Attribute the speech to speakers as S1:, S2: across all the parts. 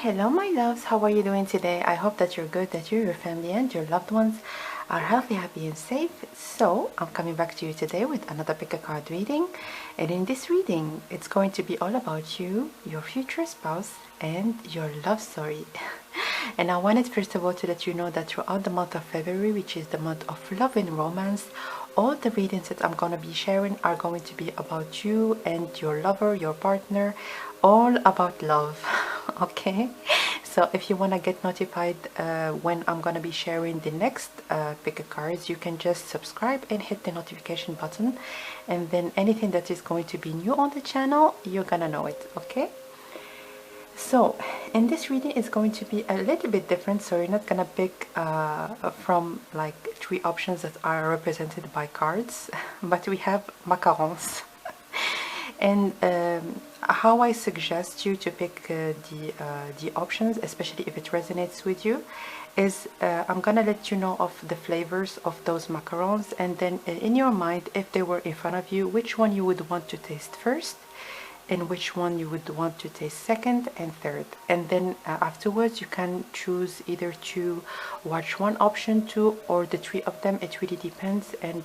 S1: Hello my loves, how are you doing today? I hope that you're good, that you, your family and your loved ones are healthy, happy and safe. So I'm coming back to you today with another pick a card reading, and in this reading it's going to be all about you, your future spouse and your love story. And I wanted first of all to let you know that throughout the month of February, which is the month of love and romance, all the readings that I'm going to be sharing are going to be about you and your lover, your partner, all about love. Okay, so if you want to get notified when I'm going to be sharing the next pick a cards, you can just subscribe and hit the notification button, and then anything that is going to be new on the channel, you're gonna know it. Okay, so in this reading is going to be a little bit different, so you're not gonna pick from like 3 options that are represented by cards, but we have macarons. And how I suggest you to pick the options, especially if it resonates with you, is I'm gonna let you know of the flavors of those macarons, and then in your mind, if they were in front of you, which one you would want to taste first and which one you would want to taste second and third, and then afterwards you can choose either to watch one option, 2 or the 3 of them. It really depends, and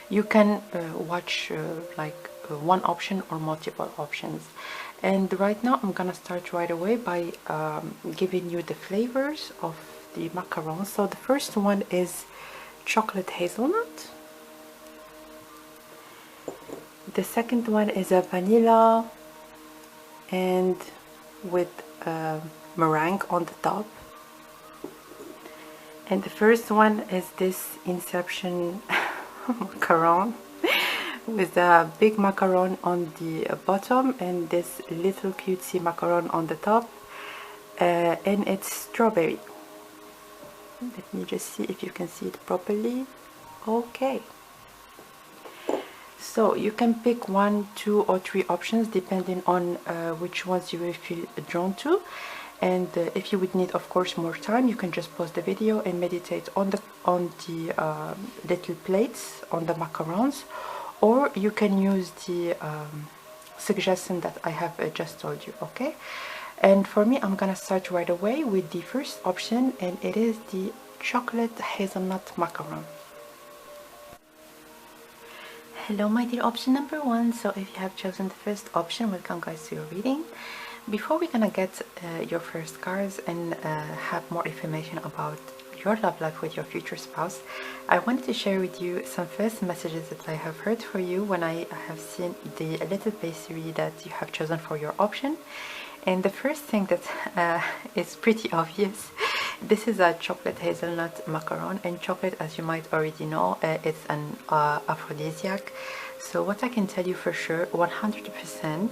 S1: you can watch one option or multiple options. And right now I'm gonna start right away by giving you the flavors of the macarons. So the first one is chocolate hazelnut. The second one is a vanilla and with meringue on the top. And the first one is this Inception macaron with a big macaron on the bottom and this little cutesy macaron on the top, and it's strawberry. Let me just see if you can see it properly. Okay, so you can pick 1, 2 or 3 options depending on which ones you will feel drawn to. And if you would need, of course, more time, you can just pause the video and meditate on the little plates on the macarons, or you can use the suggestion that I have just told you. Okay, and for me, I'm gonna start right away with the first option, and it is the chocolate hazelnut macaron. Hello my dear option number 1. So if you have chosen the first option, welcome guys to your reading. Before we're gonna get your first cards and have more information about your love life with your future spouse, I wanted to share with you some first messages that I have heard for you when I have seen the little pastry that you have chosen for your option. And the first thing that is pretty obvious, this is a chocolate hazelnut macaron, and chocolate, as you might already know, it's an aphrodisiac. So what I can tell you for sure, 100%,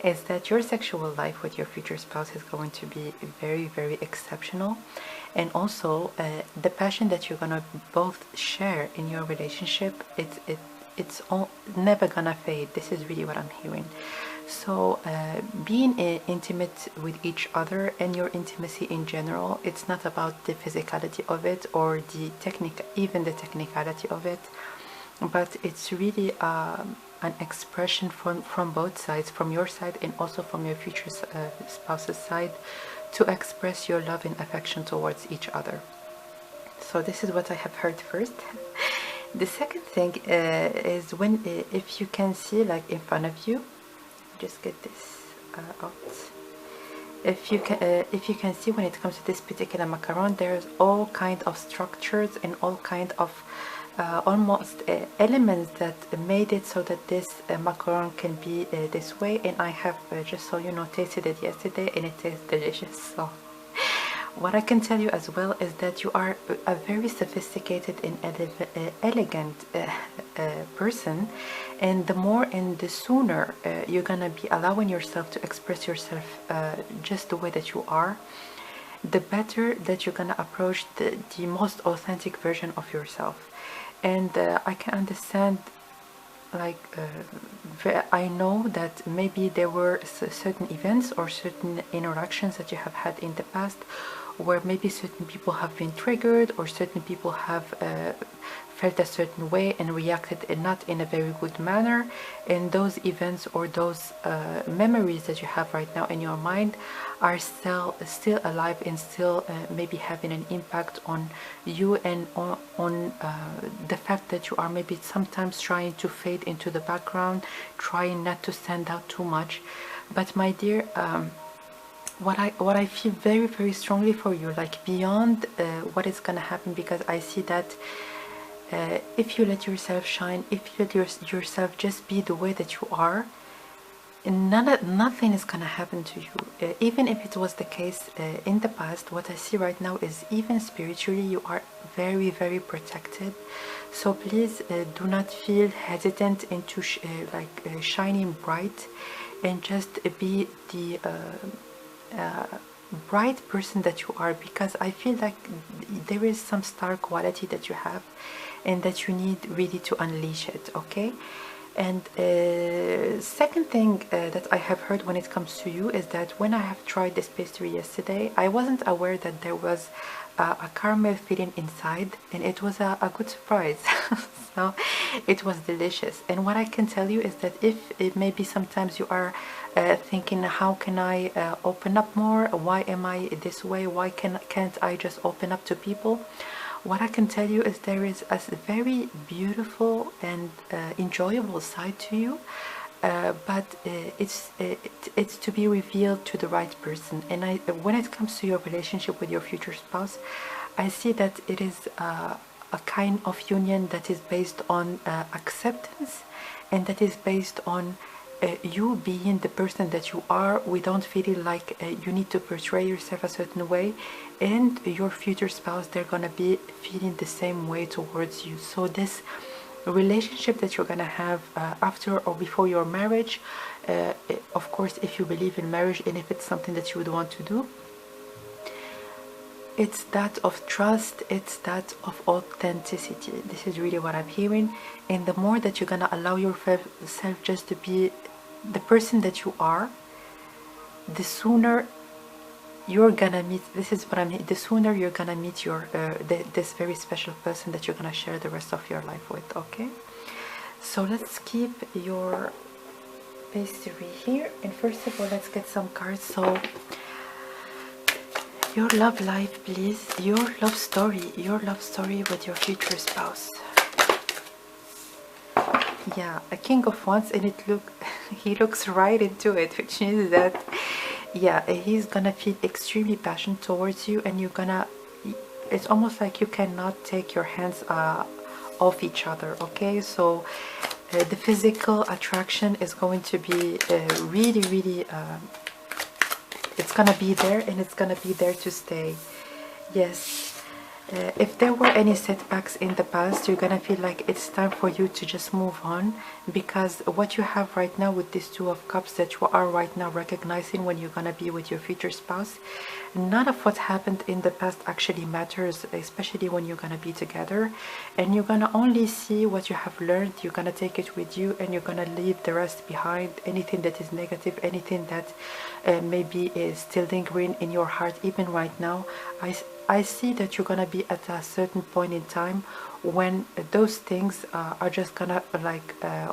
S1: is that your sexual life with your future spouse is going to be very, very exceptional. And also the passion that you're gonna both share in your relationship, it's never gonna fade. This is really what I'm hearing. So being intimate with each other and your intimacy in general, it's not about the physicality of it or the even the technicality of it, but it's really an expression from both sides, from your side and also from your future spouse's side, to express your love and affection towards each other. So this is what I have heard first. The second thing is when if you can see, like in front of you, just get this out. If you can see, when it comes to this particular macaron, there's all kind of structures and all kind of almost elements that made it so that this macaron can be this way. And I have just so you know tasted it yesterday, and it tastes delicious. So what I can tell you as well is that you are a very sophisticated and elegant person, and the more and the sooner you're gonna be allowing yourself to express yourself just the way that you are, the better that you're gonna approach the most authentic version of yourself. And I can understand, like I know that maybe there were certain events or certain interactions that you have had in the past, where maybe certain people have been triggered, or certain people have felt a certain way and reacted not in a very good manner, and those events or those memories that you have right now in your mind are still alive and still maybe having an impact on you, and on the fact that you are maybe sometimes trying to fade into the background, trying not to stand out too much. But my dear, what I feel very, very strongly for you, like beyond what is gonna happen, because I see that if you let yourself shine, if you let yourself just be the way that you are, nothing is gonna happen to you. Even if it was the case in the past, what I see right now is even spiritually you are very, very protected. So please do not feel hesitant into shining bright, and just be the bright person that you are, because I feel like there is some star quality that you have, and that you need really to unleash it. Okay. And second thing that I have heard when it comes to you is that when I have tried this pastry yesterday, I wasn't aware that there was a caramel filling inside, and it was a good surprise. So it was delicious. And what I can tell you is that if maybe sometimes you are thinking, how can I open up more? Why am I this way? Why can't I just open up to people? What I can tell you is there is a very beautiful and enjoyable side to you, but it's to be revealed to the right person. And when it comes to your relationship with your future spouse, I see that it is a kind of union that is based on acceptance, and that is based on you being the person that you are. We don't feel like you need to portray yourself a certain way, and your future spouse, they're gonna be feeling the same way towards you. So this relationship that you're gonna have after or before your marriage, of course, if you believe in marriage and if it's something that you would want to do, it's that of trust, it's that of authenticity. This is really what I'm hearing. And the more that you're gonna allow yourself just to be the person that you are, the sooner you're gonna meet, this is what I'm, the sooner you're gonna meet your this very special person that you're gonna share the rest of your life with. Okay, so let's keep your pastry here, and first of all, let's get some cards. So your love life, please, your love story with your future spouse. Yeah, a King of Wands, and he looks right into it, which means that yeah, he's gonna feel extremely passionate towards you, and you're gonna, it's almost like you cannot take your hands off each other. Okay, so the physical attraction is going to be really, really it's gonna be there, and it's gonna be there to stay. Yes. If there were any setbacks in the past, you're gonna feel like it's time for you to just move on, because what you have right now with this Two of Cups that you are right now recognizing when you're gonna be with your future spouse, none of what happened in the past actually matters, especially when you're gonna be together, and you're gonna only see what you have learned. You're gonna take it with you, and you're gonna leave the rest behind. Anything that is negative, anything that maybe is still lingering in your heart even right now, I see that you're gonna be at a certain point in time when those things are just gonna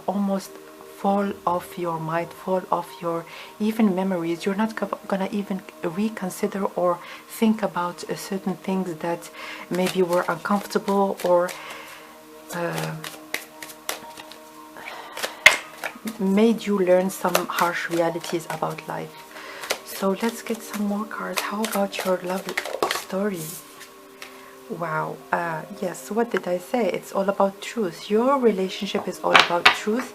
S1: almost fall off your mind, fall off your even memories. You're not gonna even reconsider or think about certain things that maybe were uncomfortable or made you learn some harsh realities about life. So let's get some more cards. How about your love story? Wow. Yes, what did I say? It's all about truth. Your relationship is all about truth,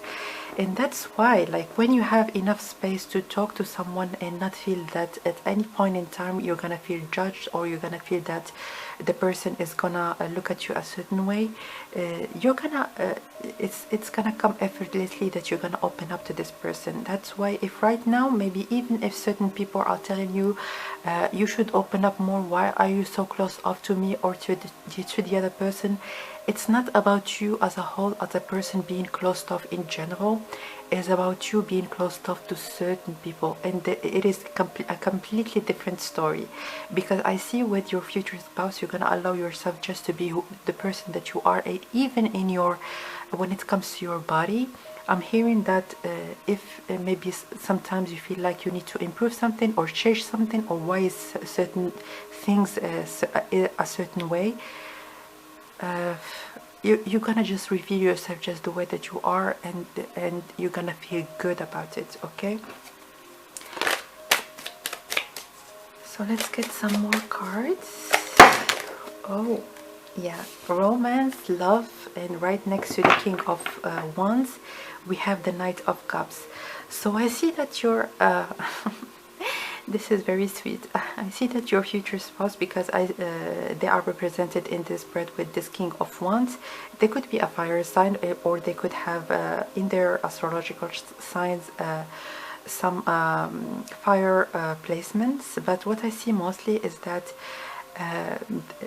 S1: and that's why, like, when you have enough space to talk to someone and not feel that at any point in time you're gonna feel judged, or you're gonna feel that the person is gonna look at you a certain way, you're gonna it's gonna come effortlessly that you're gonna open up to this person. That's why, if right now, maybe even if certain people are telling you you should open up more, why are you so close off to me or to the other person, It's not about you as a whole, as a person being closed off in general. It's about you being closed off to certain people, and it is a completely different story. Because I see with your future spouse, you're gonna allow yourself just to be the person that you are, even in your, when it comes to your body. I'm hearing that if maybe sometimes you feel like you need to improve something or change something, or why is certain things a certain way, you're gonna just reveal yourself just the way that you are, and you're gonna feel good about it. Okay, so let's get some more cards. Oh yeah, romance, love, and right next to the King of Wands we have the Knight of Cups. So I see that you're this is very sweet. I see that your future spouse, because they are represented in this spread with this King of Wands. They could be a fire sign, or they could have in their astrological signs some fire placements. But what I see mostly is that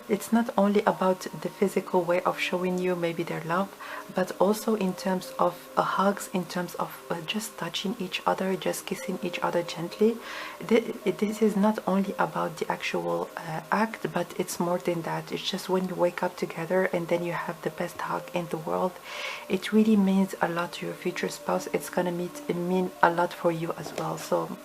S1: it's not only about the physical way of showing you maybe their love, but also in terms of hugs, in terms of just touching each other, just kissing each other gently. This is not only about the actual act, but it's more than that. It's just when you wake up together and then you have the best hug in the world. It really means a lot to your future spouse. It's gonna mean a lot for you as well. So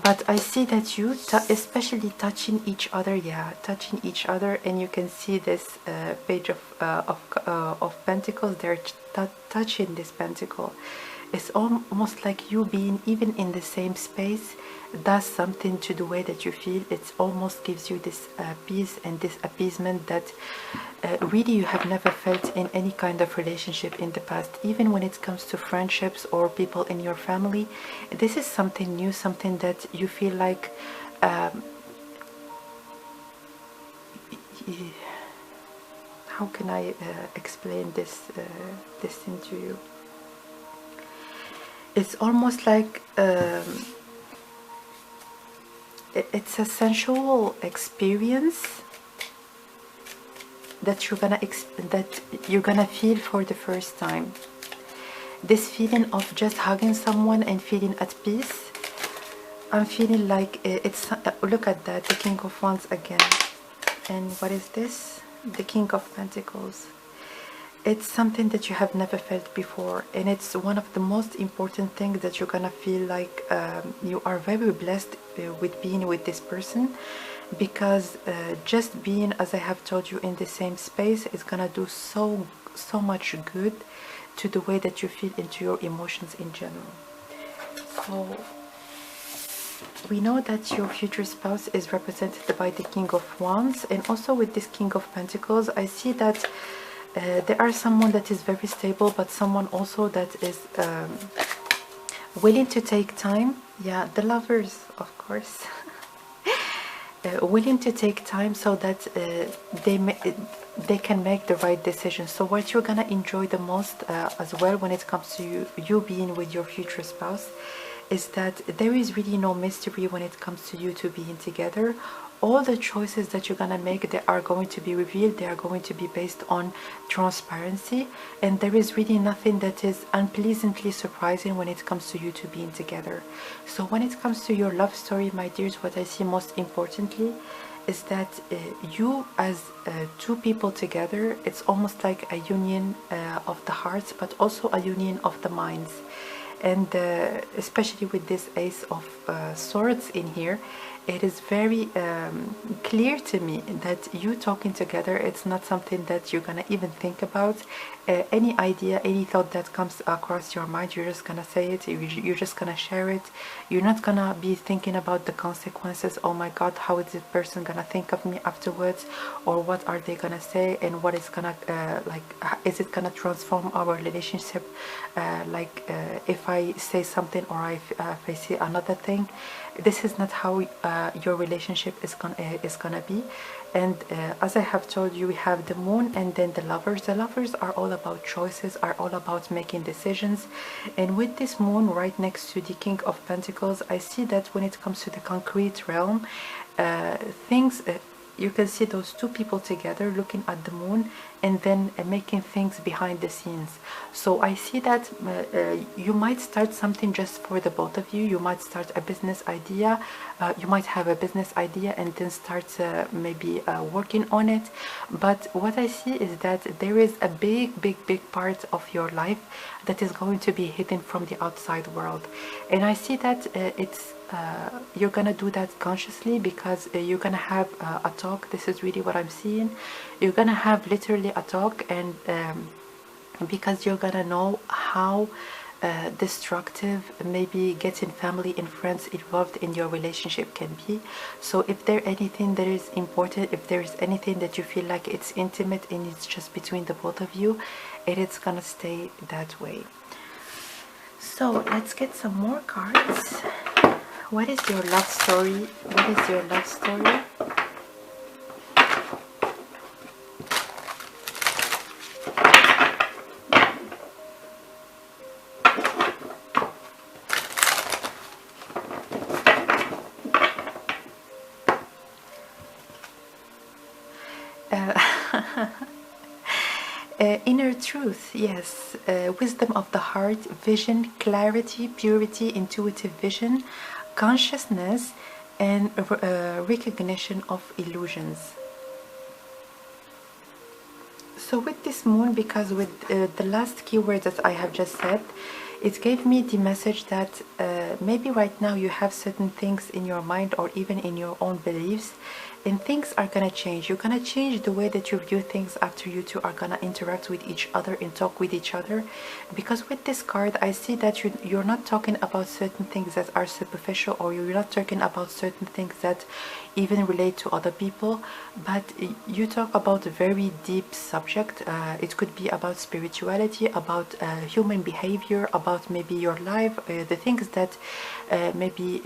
S1: but I see that you especially touching each other, yeah, touching each other, and you can see this page of pentacles. They're touching this pentacle. It's almost like you being even in the same space does something to the way that you feel. It almost gives you this peace and this appeasement that really you have never felt in any kind of relationship in the past. Even when it comes to friendships or people in your family, this is something new, something that you feel like how can I explain this thing to you? It's almost like it's a sensual experience that you're gonna feel for the first time. This feeling of just hugging someone and feeling at peace. I'm feeling like it's look at that, the King of Wands again. And what is this? The King of Pentacles. It's something that you have never felt before, and it's one of the most important things that you're gonna feel like you are very blessed with being with this person, because just being, as I have told you, in the same space is gonna do so much good to the way that you feel into your emotions in general. So we know that your future spouse is represented by the King of Wands, and also with this King of Pentacles I see that there are someone that is very stable, but someone also that is willing to take time. Yeah, the Lovers, of course. Willing to take time so that they can make the right decision. So what you're gonna enjoy the most as well when it comes to you being with your future spouse is that there is really no mystery when it comes to you two being together. All the choices that you're gonna make, they are going to be revealed, they are going to be based on transparency, and there is really nothing that is unpleasantly surprising when it comes to you two being together. So when it comes to your love story, my dears, what I see most importantly is that you as two people together, it's almost like a union of the hearts, but also a union of the minds. And especially with this Ace of Swords in here, it is very clear to me that you talking together, it's not something that you're gonna even think about. Any idea, any thought that comes across your mind, you're just gonna say it, you're just gonna share it. You're not gonna be thinking about the consequences. Oh my god, how is this person gonna think of me afterwards, or what are they gonna say, and what is gonna is it gonna transform our relationship, if I say something or if I say another thing. This is not how your relationship is gonna be. And as I have told you, we have the Moon and then the Lovers. The Lovers are all about choices, are all about making decisions. And with this Moon right next to the King of Pentacles, I see that when it comes to the concrete realm, things you can see those two people together looking at the moon and then making things behind the scenes. So I see that you might start something just for the both of you. You might start a business idea. You might have a business idea and then start maybe working on it. But what I see is that there is a big part of your life that is going to be hidden from the outside world. And I see that you're gonna do that consciously, because you're gonna have a talk. This is really what I'm seeing. You're gonna have literally a talk, and because you're gonna know how destructive maybe getting family and friends involved in your relationship can be. So if there anything that is important, if there is anything that you feel like it's intimate and it's just between the both of you, it is gonna stay that way. So let's get some more cards. What is your love story? What is your love story? Inner truth, yes. Wisdom of the heart, vision, clarity, purity, intuitive vision, consciousness, and recognition of illusions. So with this moon, because with the last keyword that I have just said, it gave me the message that maybe right now you have certain things in your mind or even in your own beliefs, and things are gonna change. You're gonna change the way that you view things after you two are gonna interact with each other and talk with each other. Because with this card, I see that you're not talking about certain things that are superficial, or you're not talking about certain things that even relate to other people, but you talk about a very deep subject. It could be about spirituality, about human behavior, about maybe your life, the things that maybe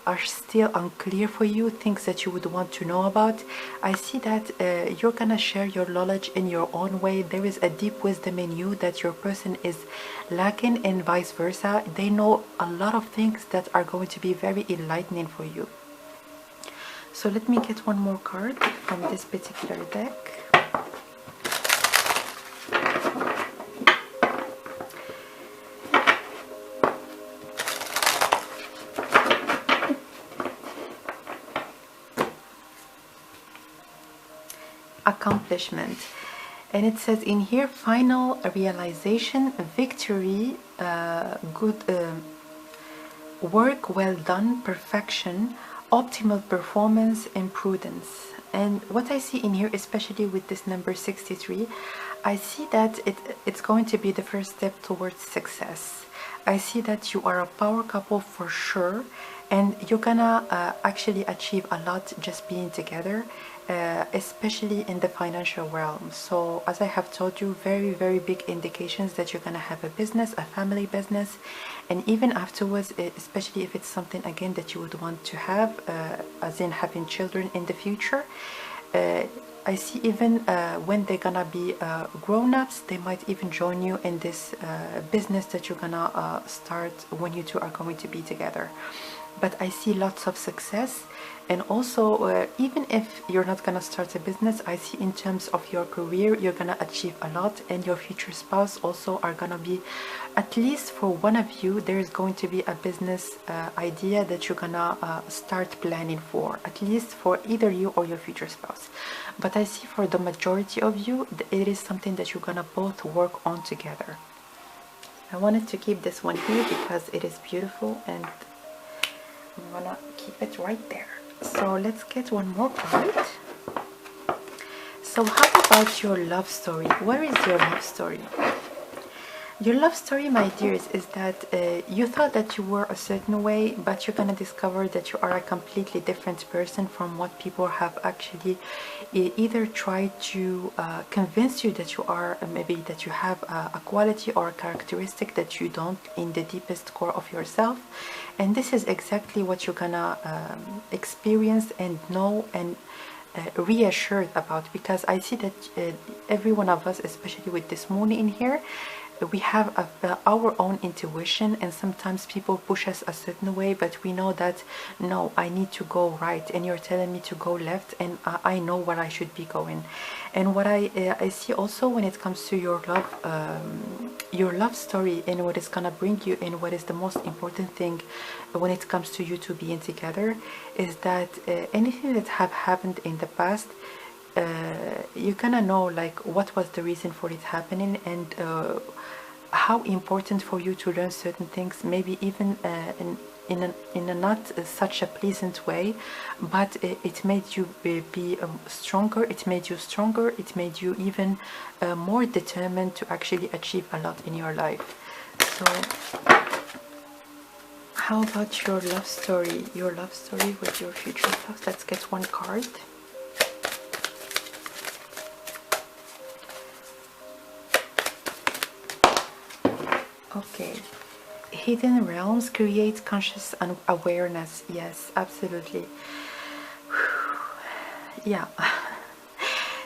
S1: are still unclear for you, things that you would want to know about. I see that you're gonna share your knowledge in your own way. There is a deep wisdom in you that your person is lacking, and vice versa. They know a lot of things that are going to be very enlightening for you. So let me get one more card from this particular deck. Accomplishment, and it says in here, final realization, victory, good work well done, perfection, optimal performance, and prudence. And what I see in here, especially with this number 63, I see that it's going to be the first step towards success. I see that you are a power couple for sure, and you're gonna actually achieve a lot just being together, especially in the financial realm. So as I have told you, very big indications that you're gonna have a business, a family business, and even afterwards, especially if it's something again that you would want to have, as in having children in the future. I see even when they're gonna be grown-ups, they might even join you in this business that you're gonna start when you two are going to be together. But I see lots of success, and also even if you're not gonna start a business, I see in terms of your career you're gonna achieve a lot, and your future spouse also are gonna be, at least for one of you, there is going to be a business idea that you're gonna start planning for, at least for either you or your future spouse. But I see for the majority of you, it is something that you're gonna both work on together. I wanted to keep this one here because it is beautiful, and I'm gonna keep it right there. So let's get one more card. So how about your love story? Where is your love story? Your love story, my dears, is that you thought that you were a certain way, but you're gonna discover that you are a completely different person from what people have actually either tried to convince you that you are, maybe that you have a quality or a characteristic that you don't in the deepest core of yourself. And this is exactly what you're gonna experience and know and reassured about, because I see that every one of us, especially with this moon in here, we have our own intuition, and sometimes people push us a certain way, but we know that no, I need to go right, and you're telling me to go left, and I know where I should be going. And what I see also when it comes to your love story, and what is gonna bring you, and what is the most important thing when it comes to you two being together, is that anything that have happened in the past, you're gonna know like what was the reason for it happening, and how important for you to learn certain things, maybe even in a not such a pleasant way, but it made you be stronger, it made you stronger, it made you even more determined to actually achieve a lot in your life. So how about your love story with your future spouse? Let's get one card. Okay, hidden realms create conscious awareness. Yes, absolutely. Yeah.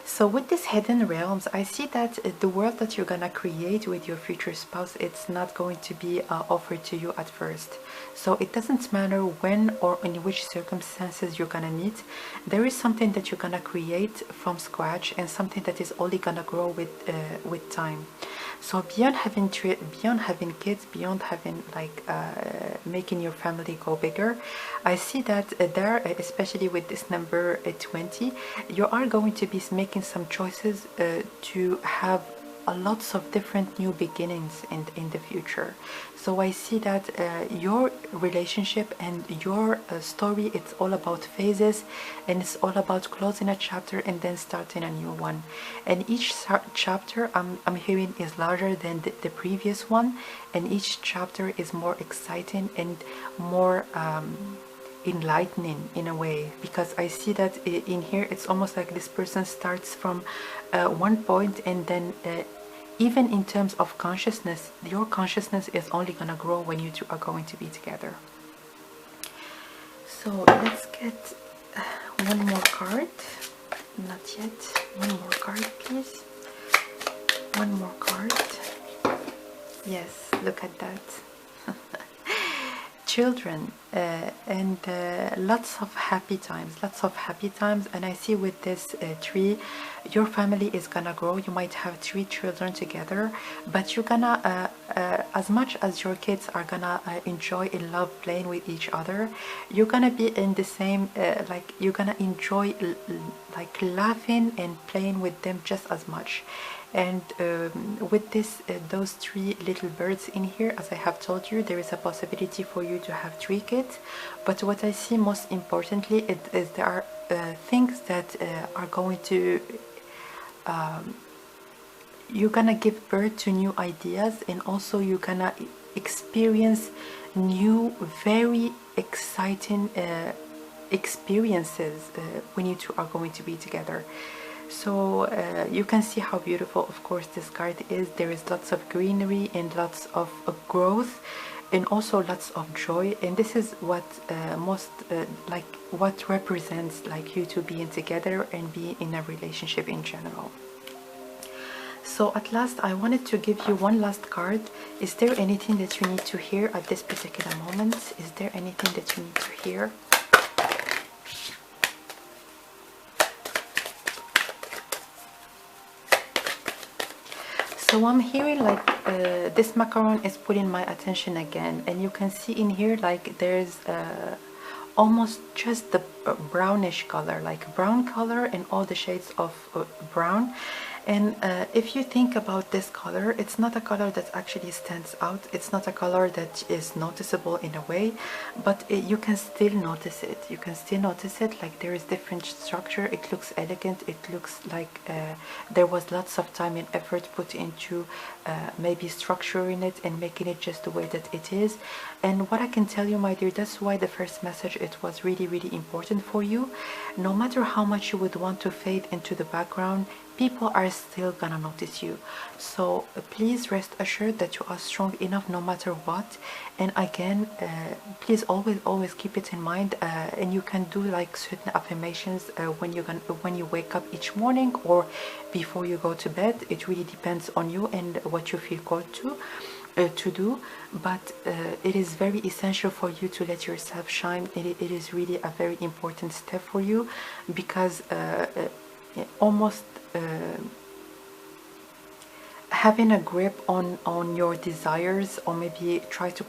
S1: So with these hidden realms, I see that the world that you're gonna create with your future spouse, it's not going to be offered to you at first. So it doesn't matter when or in which circumstances you're gonna meet. There is something that you're gonna create from scratch, and something that is only gonna grow with time. So beyond having kids, beyond having like making your family go bigger, I see that there, especially with this number 20, you are going to be making some choices to have lots of different new beginnings in the future. So I see that your relationship and your story, it's all about phases, and it's all about closing a chapter and then starting a new one. And each chapter I'm hearing is larger than the previous one, and each chapter is more exciting and more enlightening in a way, because I see that in here it's almost like this person starts from one point, and then even in terms of consciousness, your consciousness is only gonna grow when you two are going to be together. So let's get one more card. Not yet. One more card, please. One more card. Yes, look at that. Children and lots of happy times, and I see with this tree, your family is gonna grow. You might have 3 children together, but you're gonna as much as your kids are gonna enjoy and love playing with each other, you're gonna be in the same like you're gonna enjoy like laughing and playing with them just as much. And with this those 3 little birds in here, as I have told you, there is a possibility for you to have 3 kids. But what I see most importantly is there are things that are going to you're gonna give birth to new ideas, and also you're gonna experience new very exciting experiences when you two are going to be together. So you can see how beautiful, of course, this card is. There is lots of greenery and lots of growth, and also lots of joy. And this is what most like what represents like you two being together and being in a relationship in general. So at last, I wanted to give you one last card. Is there anything that you need to hear at this particular moment? Is there anything that you need to hear? So I'm hearing like this macaron is putting my attention again, and you can see in here like there's almost just the brownish color, like brown color and all the shades of brown. And if you think about this color, it's not a color that actually stands out. It's not a color that is noticeable in a way, but you can still notice it. You can still notice it, like there is different structure. It looks elegant. It looks like there was lots of time and effort put into maybe structuring it and making it just the way that it is. And what I can tell you, my dear, that's why the first message, it was really, really important for you. No matter how much you would want to fade into the background, people are rest still gonna notice you. So please rest assured that you are strong enough no matter what. And again, please always keep it in mind, and you can do like certain affirmations when you wake up each morning or before you go to bed. It really depends on you and what you feel called to do, but it is very essential for you to let yourself shine. It is really a very important step for you, because almost having a grip on your desires, or maybe try to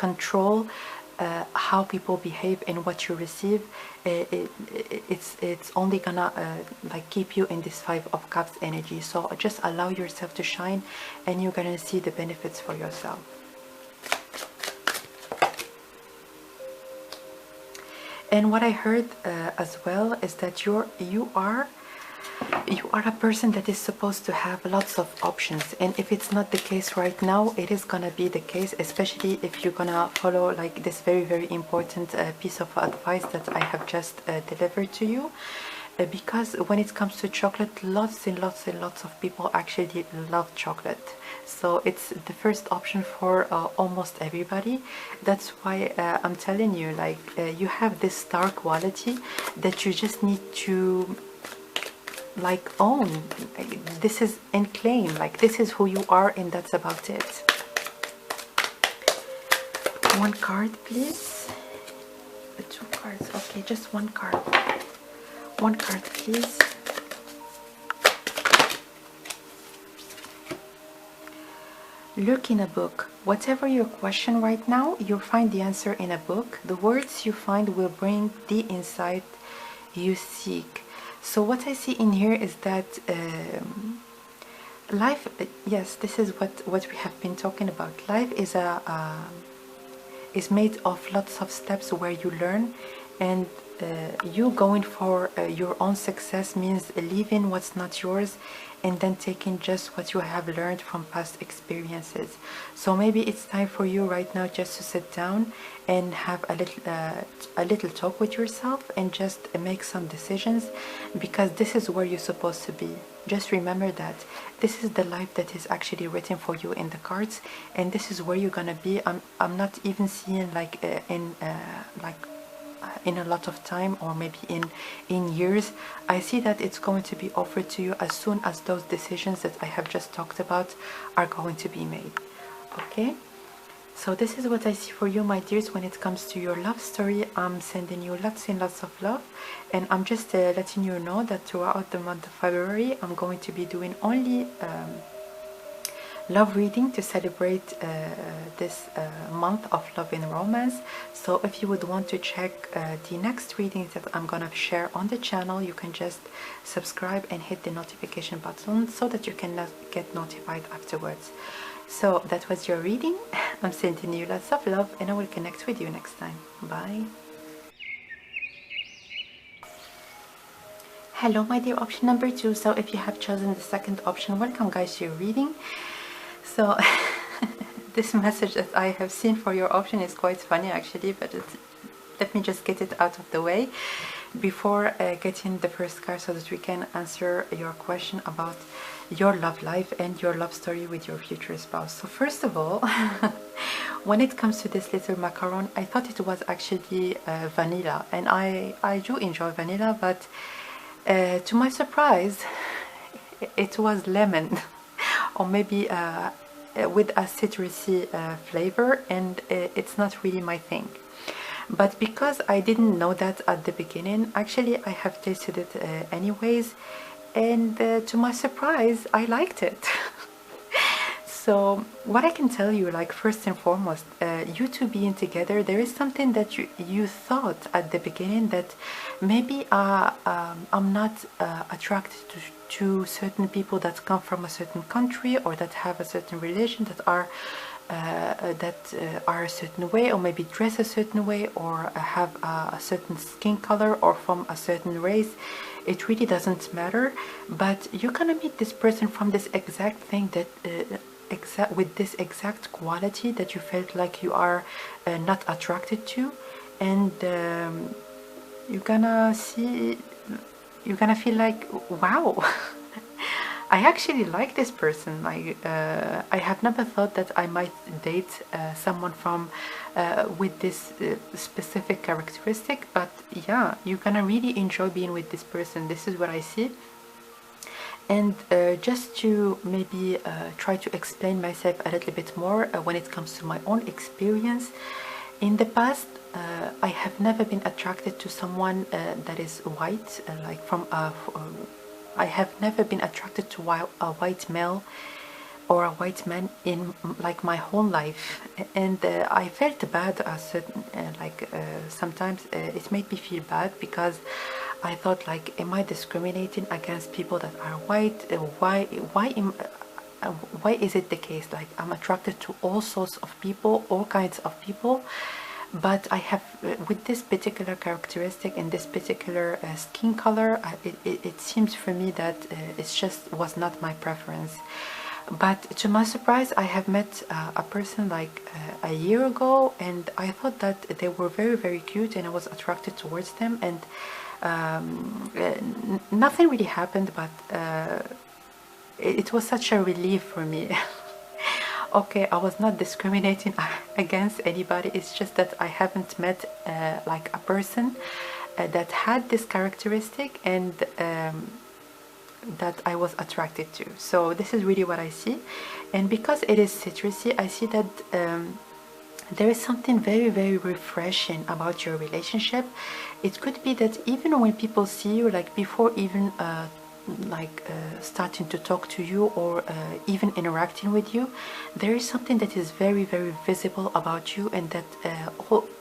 S1: control how people behave and what you receive, it's only gonna like keep you in this Five of Cups energy. So just allow yourself to shine, and you're gonna see the benefits for yourself. And what I heard as well is that you are a person that is supposed to have lots of options, and if it's not the case right now, it is gonna be the case, especially if you're gonna follow like this very important piece of advice that I have just delivered to you. Because when it comes to chocolate, lots and lots of people actually love chocolate, so it's the first option for almost everybody. That's why I'm telling you, like you have this star quality that you just need to like own. This is and claim, like this is who you are, and that's about it. One card please. Two cards, okay, just one card. One card please. Look in a book. Whatever your question right now, you'll find the answer in a book. The words you find will bring the insight you seek. So what I see in here is that life, yes, this is what we have been talking about. Life is made of lots of steps where you learn, and you going for your own success means leaving what's not yours and then taking just what you have learned from past experiences. So maybe it's time for you right now just to sit down and have a little talk with yourself and just make some decisions, because this is where you're supposed to be. Just remember that this is the life that is actually written for you in the cards, and this is where you're gonna be. I'm not even seeing like in a lot of time, or maybe in years. I see that it's going to be offered to you as soon as those decisions that I have just talked about are going to be made. Okay, so this is what I see for you, my dears. When it comes to your love story, I'm sending you lots and lots of love, and I'm just letting you know that throughout the month of February I'm going to be doing only love reading to celebrate this month of love and romance. So if you would want to check the next readings that I'm gonna share on the channel, you can just subscribe and hit the notification button so that you can get notified afterwards. So that was your reading. I'm sending you lots of love, and I will connect with you next time. Bye. Hello my dear option number 2. So if you have chosen the second option, welcome guys to your reading. So this message that I have seen for your option is quite funny actually, but let me just get it out of the way before getting the first card, so that we can answer your question about your love life and your love story with your future spouse. So first of all, when it comes to this little macaron, I thought it was actually vanilla, and I do enjoy vanilla, but to my surprise it was lemon or maybe with a citrusy flavor, and it's not really my thing. But because I didn't know that at the beginning, actually I have tasted it anyways, and to my surprise I liked it. So what I can tell you, like first and foremost, you two being together, there is something that you thought at the beginning that maybe I'm not attracted to certain people that come from a certain country, or that have a certain religion, that are a certain way, or maybe dress a certain way, or have a certain skin color, or from a certain race. It really doesn't matter, but you're gonna meet this person from this exact thing, that with this exact quality that you felt like you are not attracted to, and you're gonna feel like, wow, I actually like this person. I have never thought that I might date someone from with this specific characteristic, but yeah, you're gonna really enjoy being with this person. This is what I see. And just to maybe try to explain myself a little bit more when it comes to my own experience, in the past I have never been attracted to someone that is white, like from I have never been attracted to a white male or a white man in like my whole life, and I felt bad a certain sometimes it made me feel bad because I thought, like, am I discriminating against people that are white? Why is it the case? Like, I'm attracted to all sorts of people, all kinds of people, but I have with this particular characteristic and this particular skin color, it seems for me that it just was not my preference. But to my surprise, I have met a person like a year ago, and I thought that they were very, very cute, and I was attracted towards them, and nothing really happened, but it was such a relief for me. Okay, I was not discriminating against anybody. It's just that I haven't met like a person that had this characteristic and that I was attracted to. So this is really what I see, and because it is citrusy, I see that there is something very, very refreshing about your relationship. It could be that even when people see you, like before even starting to talk to you or even interacting with you, there is something that is very, very visible about you, and that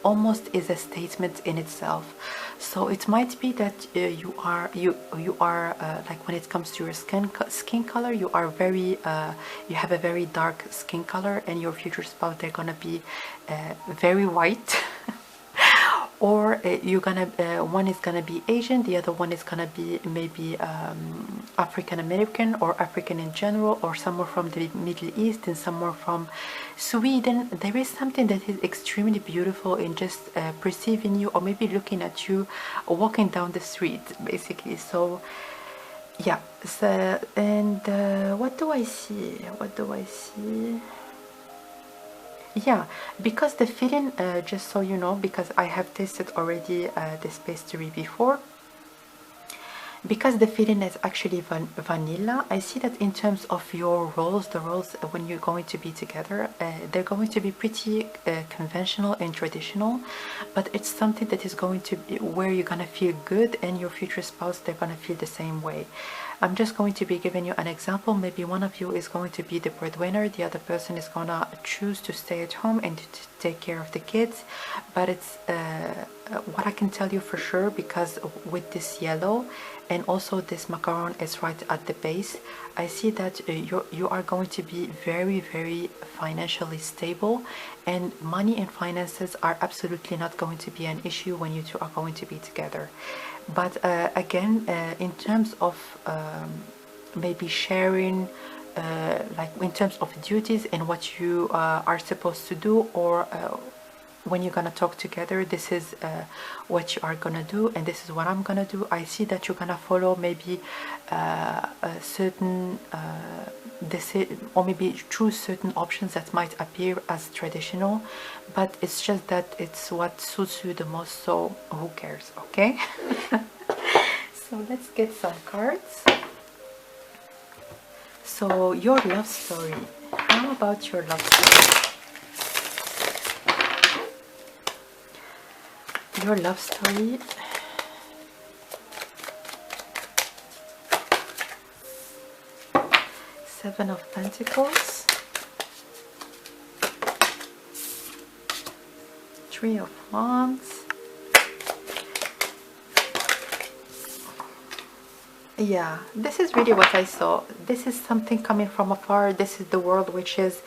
S1: almost is a statement in itself. So it might be that you are like, when it comes to your skin color, you are very you have a very dark skin color, and your future spouse, they're gonna be very white. Or you're gonna one is gonna be Asian, the other one is gonna be maybe African American or African in general, or somewhere from the Middle East and somewhere from Sweden. There is something that is extremely beautiful in just perceiving you, or maybe looking at you walking down the street, basically. So yeah, so, and what do I see? Yeah, because the feeling, just so you know, because I have tasted already this pastry before, because the feeling is actually vanilla, I see that in terms of your roles, the roles when you're going to be together, they're going to be pretty conventional and traditional, but it's something that is going to be where you're gonna feel good, and your future spouse, they're gonna feel the same way. I'm just going to be giving you an example. Maybe one of you is going to be the breadwinner, the other person is gonna choose to stay at home and to take care of the kids. But it's what I can tell you for sure, because with this yellow and also this macaron is right at the base, I see that you are going to be very, very financially stable, and money and finances are absolutely not going to be an issue when you two are going to be together. But again, in terms of maybe sharing, like in terms of duties and what you are supposed to do, or when you're gonna talk together, this is what you are gonna do, and this is what I'm gonna do. I see that you're gonna follow maybe a certain or maybe choose certain options that might appear as traditional, but it's just that it's what suits you the most, so who cares, okay? So let's get some cards. So your love story, how about your love story? Your love story. Seven of Pentacles, Three of Wands. Yeah, this is really what I saw. This is something coming from afar. This is the world, which is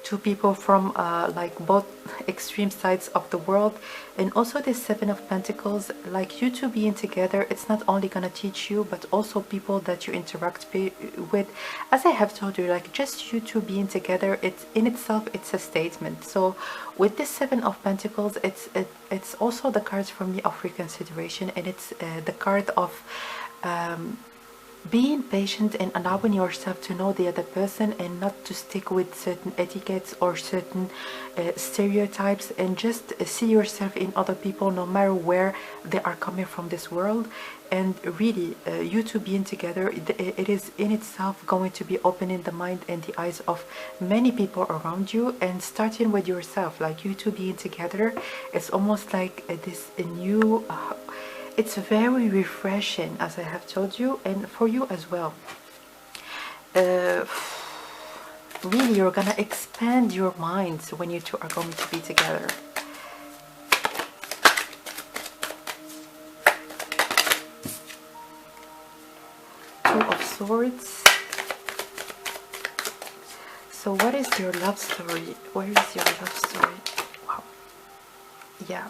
S1: two people from like both extreme sides of the world. And also this Seven of Pentacles, like you two being together, it's not only gonna teach you, but also people that you interact with. As I have told you, like just you two being together, it's in itself, it's a statement. So with this Seven of Pentacles, it's also the cards for me of reconsideration, and it's the card of being patient and allowing yourself to know the other person and not to stick with certain etiquettes or certain stereotypes, and just see yourself in other people no matter where they are coming from this world. And really, you two being together, it is in itself going to be opening the mind and the eyes of many people around you, and starting with yourself. Like you two being together, it's almost like this new it's very refreshing, as I have told you, and for you as well. Really, you're gonna expand your minds when you two are going to be together. Two of Swords. So what is your love story? Where is your love story? Wow. Yeah.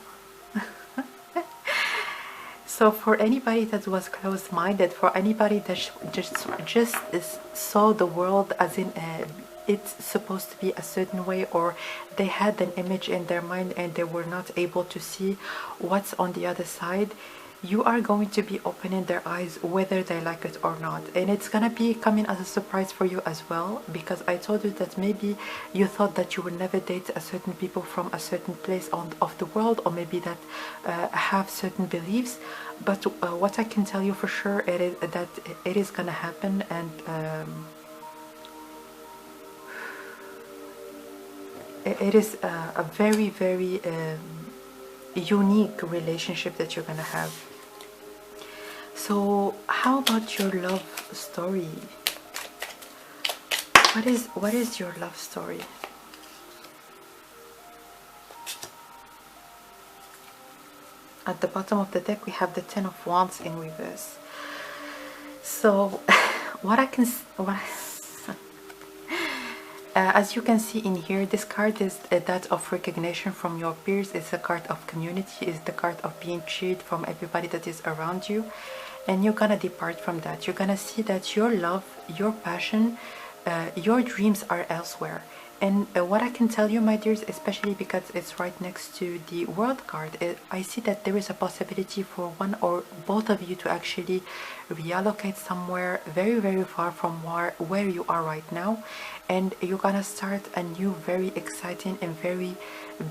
S1: So for anybody that was closed-minded, for anybody that just saw the world as in it's supposed to be a certain way, or they had an image in their mind and they were not able to see what's on the other side, you are going to be opening their eyes whether they like it or not. And it's gonna be coming as a surprise for you as well, because I told you that maybe you thought that you would never date a certain people from a certain place of the world, or maybe that have certain beliefs. But what I can tell you for sure is that it is gonna happen. And it is a very, very unique relationship that you're gonna have. So how about your love story? What is your love story? At the bottom of the deck we have the Ten of Wands in reverse. So as you can see in here, this card is that of recognition from your peers. It's a card of community. It's the card of being cheered from everybody that is around you. And you're gonna depart from that. You're gonna see that your love, your passion, your dreams are elsewhere. And what I can tell you, my dears, especially because it's right next to the World card, I see that there is a possibility for one or both of you to actually reallocate somewhere very, very far from where you are right now. And you're gonna start a new, very exciting and very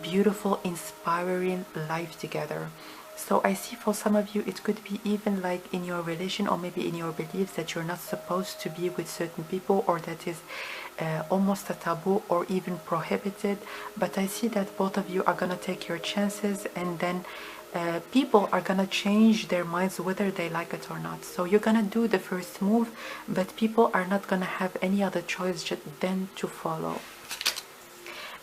S1: beautiful, inspiring life together. So I see for some of you it could be even like in your religion or maybe in your beliefs that you're not supposed to be with certain people, or that is almost a taboo or even prohibited. But I see that both of you are gonna take your chances, and then people are gonna change their minds whether they like it or not. So you're gonna do the first move, but people are not gonna have any other choice than to follow.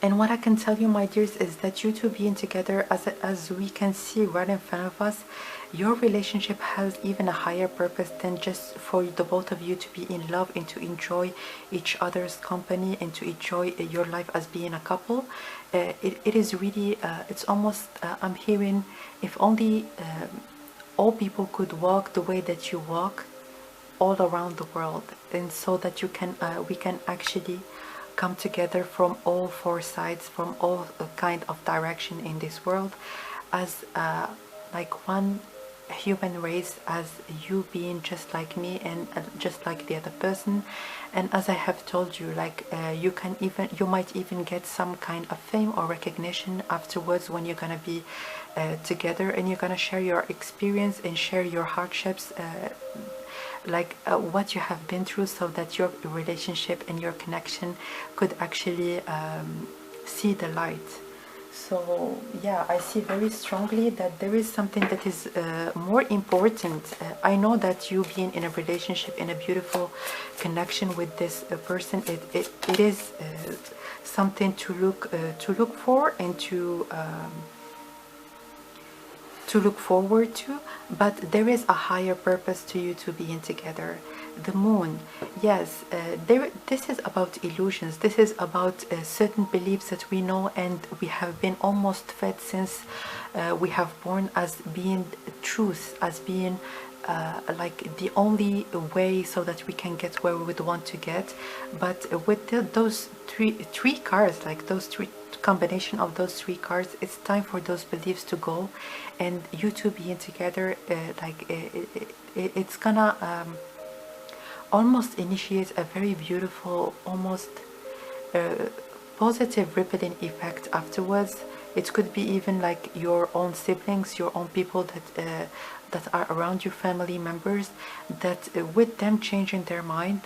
S1: And what I can tell you, my dears, is that you two being together, as we can see right in front of us, your relationship has even a higher purpose than just for the both of you to be in love and to enjoy each other's company and to enjoy your life as being a couple. It is really, it's almost, I'm hearing, if only all people could walk the way that you walk all around the world, and so that you can, we can actually come together from all four sides, from all kind of direction in this world, as like one human race, as you being just like me and just like the other person. And as I have told you, like you might even get some kind of fame or recognition afterwards when you're gonna be together, and you're gonna share your experience and share your hardships, what you have been through, so that your relationship and your connection could actually see the light. So yeah, I see very strongly that there is something that is more important. I know that you being in a relationship, in a beautiful connection with this person, it is something to look for and to look forward to, but there is a higher purpose to you two being together. The moon, yes, this is about illusions. This is about certain beliefs that we know and we have been almost fed since we have born, as being truth, as being like the only way so that we can get where we would want to get. But with those three cards, like those three combination of those three cards, it's time for those beliefs to go, and you two being together, it's gonna almost initiates a very beautiful, almost positive rippling effect afterwards. It could be even like your own siblings, your own people that are around you, family members, that with them changing their mind,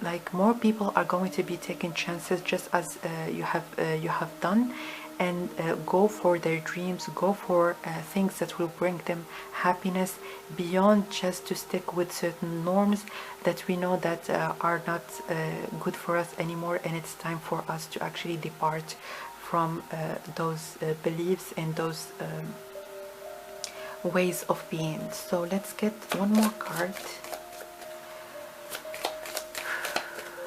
S1: like more people are going to be taking chances, just as you have done, and go for their dreams, go for things that will bring them happiness, beyond just to stick with certain norms that we know that are not good for us anymore, and it's time for us to actually depart from those beliefs and those ways of being. So let's get one more card.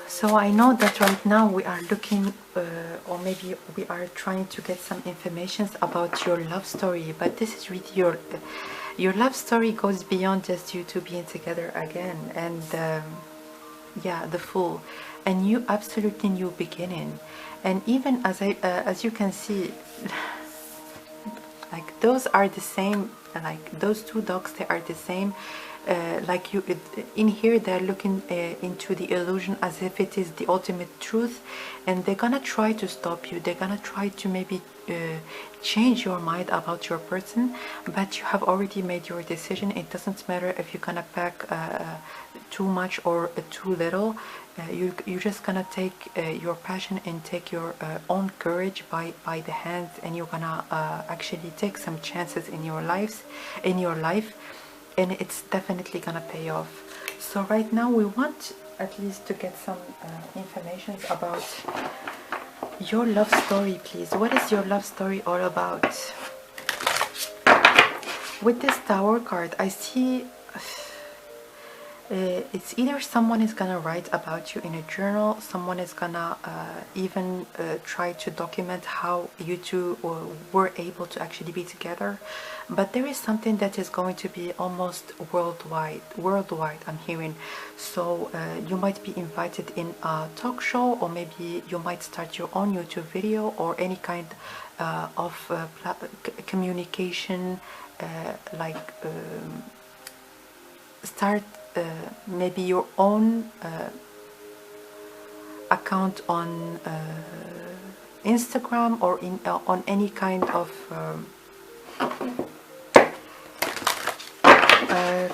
S1: So I know that right now we are looking, or maybe we are trying to get some information about your love story, but this is really your love story goes beyond just you two being together again, and yeah, the Fool, a new, absolutely new beginning. And even as you can see, like those are the same, like those two dogs, they are the same. Like you in here, they're looking into the illusion as if it is the ultimate truth, and they're gonna try to stop you. They're gonna try to maybe change your mind about your person, but you have already made your decision. It doesn't matter if you're gonna pack too much or too little. You're just gonna take your passion and take your own courage by the hands, and you're gonna actually take some chances in your life, and it's definitely gonna pay off. So right now we want at least to get some information about your love story, please. What is your love story all about? With this Tower card, I see it's either someone is gonna write about you in a journal, someone is gonna even try to document how you two were able to actually be together, but there is something that is going to be almost worldwide I'm hearing. So you might be invited in a talk show, or maybe you might start your own YouTube video, or any kind of communication, like start maybe your own account on Instagram, or on any kind of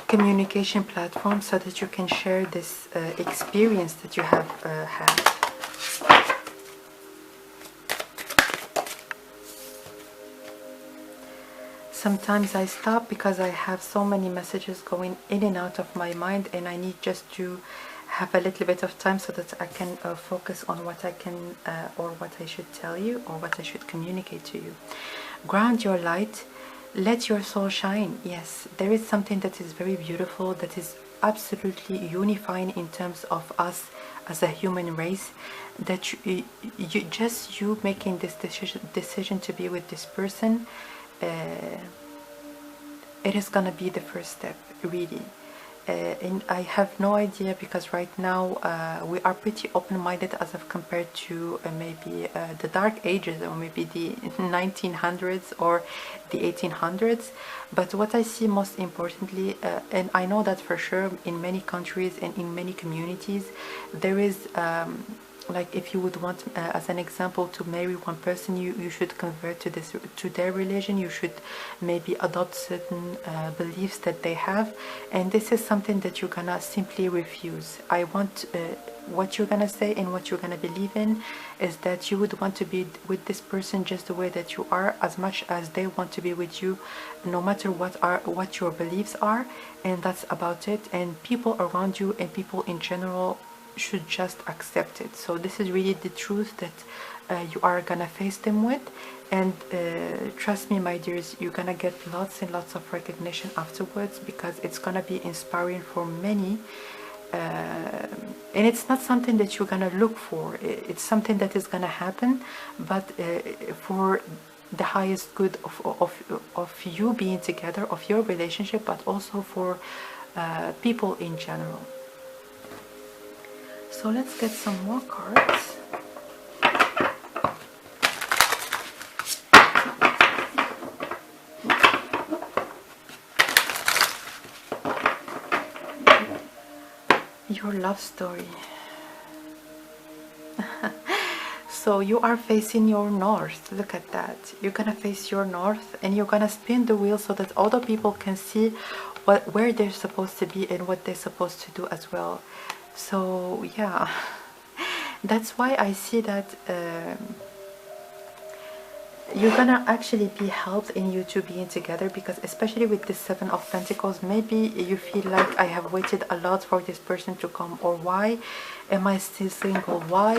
S1: communication platform, so that you can share this experience that you have had. Sometimes I stop because I have so many messages going in and out of my mind, and I need just to have a little bit of time so that I can focus on what I can or what I should tell you, or what I should communicate to you. Ground your light, let your soul shine. Yes, there is something that is very beautiful, that is absolutely unifying in terms of us as a human race, that you making this decision to be with this person, it is gonna be the first step, really. And I have no idea, because right now we are pretty open-minded as of compared to maybe the Dark Ages, or maybe the 1900s or the 1800s. But what I see most importantly, and I know that for sure in many countries and in many communities, there is like, if you would want as an example to marry one person, you should convert to their religion. You should maybe adopt certain beliefs that they have, and this is something that you're gonna simply refuse. I want what you're gonna say and what you're gonna believe in is that you would want to be with this person just the way that you are, as much as they want to be with you, no matter what your beliefs are, and that's about it. And people around you and people in general should just accept it. So this is really the truth that you are gonna face them with, and trust me, my dears, you're gonna get lots and lots of recognition afterwards, because it's gonna be inspiring for many, and it's not something that you're gonna look for. It's something that is gonna happen, but for the highest good of you being together, of your relationship, but also for people in general. So let's get some more cards. You your love story. So you are facing your north. Look at that. You're gonna face your north and you're gonna spin the wheel so that other people can see where they're supposed to be and what they're supposed to do as well. So yeah, that's why I see that you're gonna actually be helped in you two being together, because especially with this Seven of Pentacles, maybe you feel like I have waited a lot for this person to come, or why am I still single, why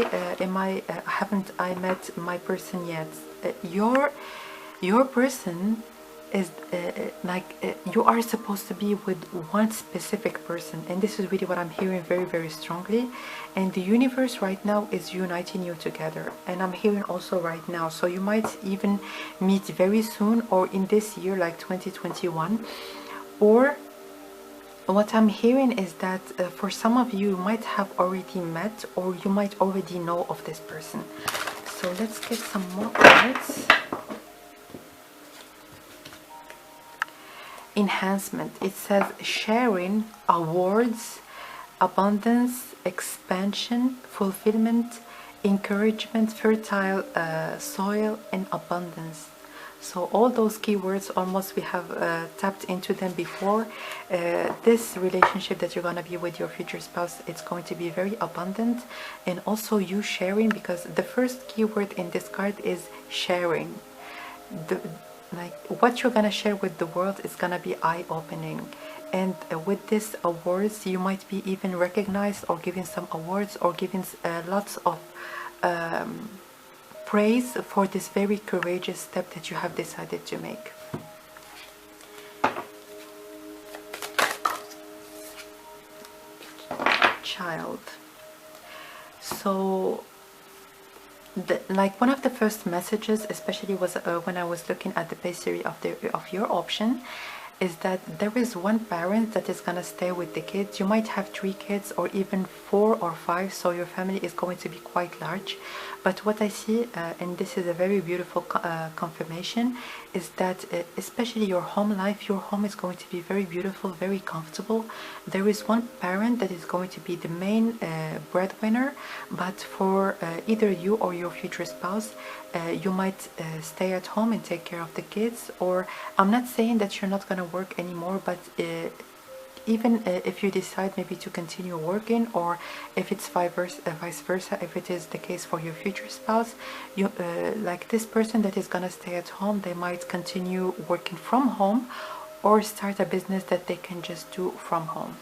S1: haven't I met my person yet. Your person is you are supposed to be with one specific person, and this is really what I'm hearing very, very strongly. And the universe right now is uniting you together, and I'm hearing also right now, so you might even meet very soon, or in this year, like 2021. Or what I'm hearing is that for some of you, you might have already met, or you might already know of this person. So let's get some more cards. Enhancement. It says sharing, awards, abundance, expansion, fulfillment, encouragement, fertile soil, and abundance. So all those keywords, almost we have tapped into them before. This relationship that you're going to be with your future spouse, it's going to be very abundant, and also you sharing, because the first keyword in this card is sharing. Like what you're gonna share with the world is gonna be eye-opening. And with this awards, you might be even recognized or given some awards, or given lots of praise for this very courageous step that you have decided to make. Child. So like one of the first messages, especially was when I was looking at the page series of your option, is that there is one parent that is gonna stay with the kids. You might have 3 kids, or even 4 or 5, so your family is going to be quite large. But what I see, and this is a very beautiful confirmation, is that especially your home life, your home is going to be very beautiful, very comfortable. There is one parent that is going to be the main breadwinner, but for either you or your future spouse, you might stay at home and take care of the kids. Or I'm not saying that you're not going to work anymore, but even if you decide maybe to continue working, or if it's vice versa, if it is the case for your future spouse, you like this person that is going to stay at home, they might continue working from home, or start a business that they can just do from home.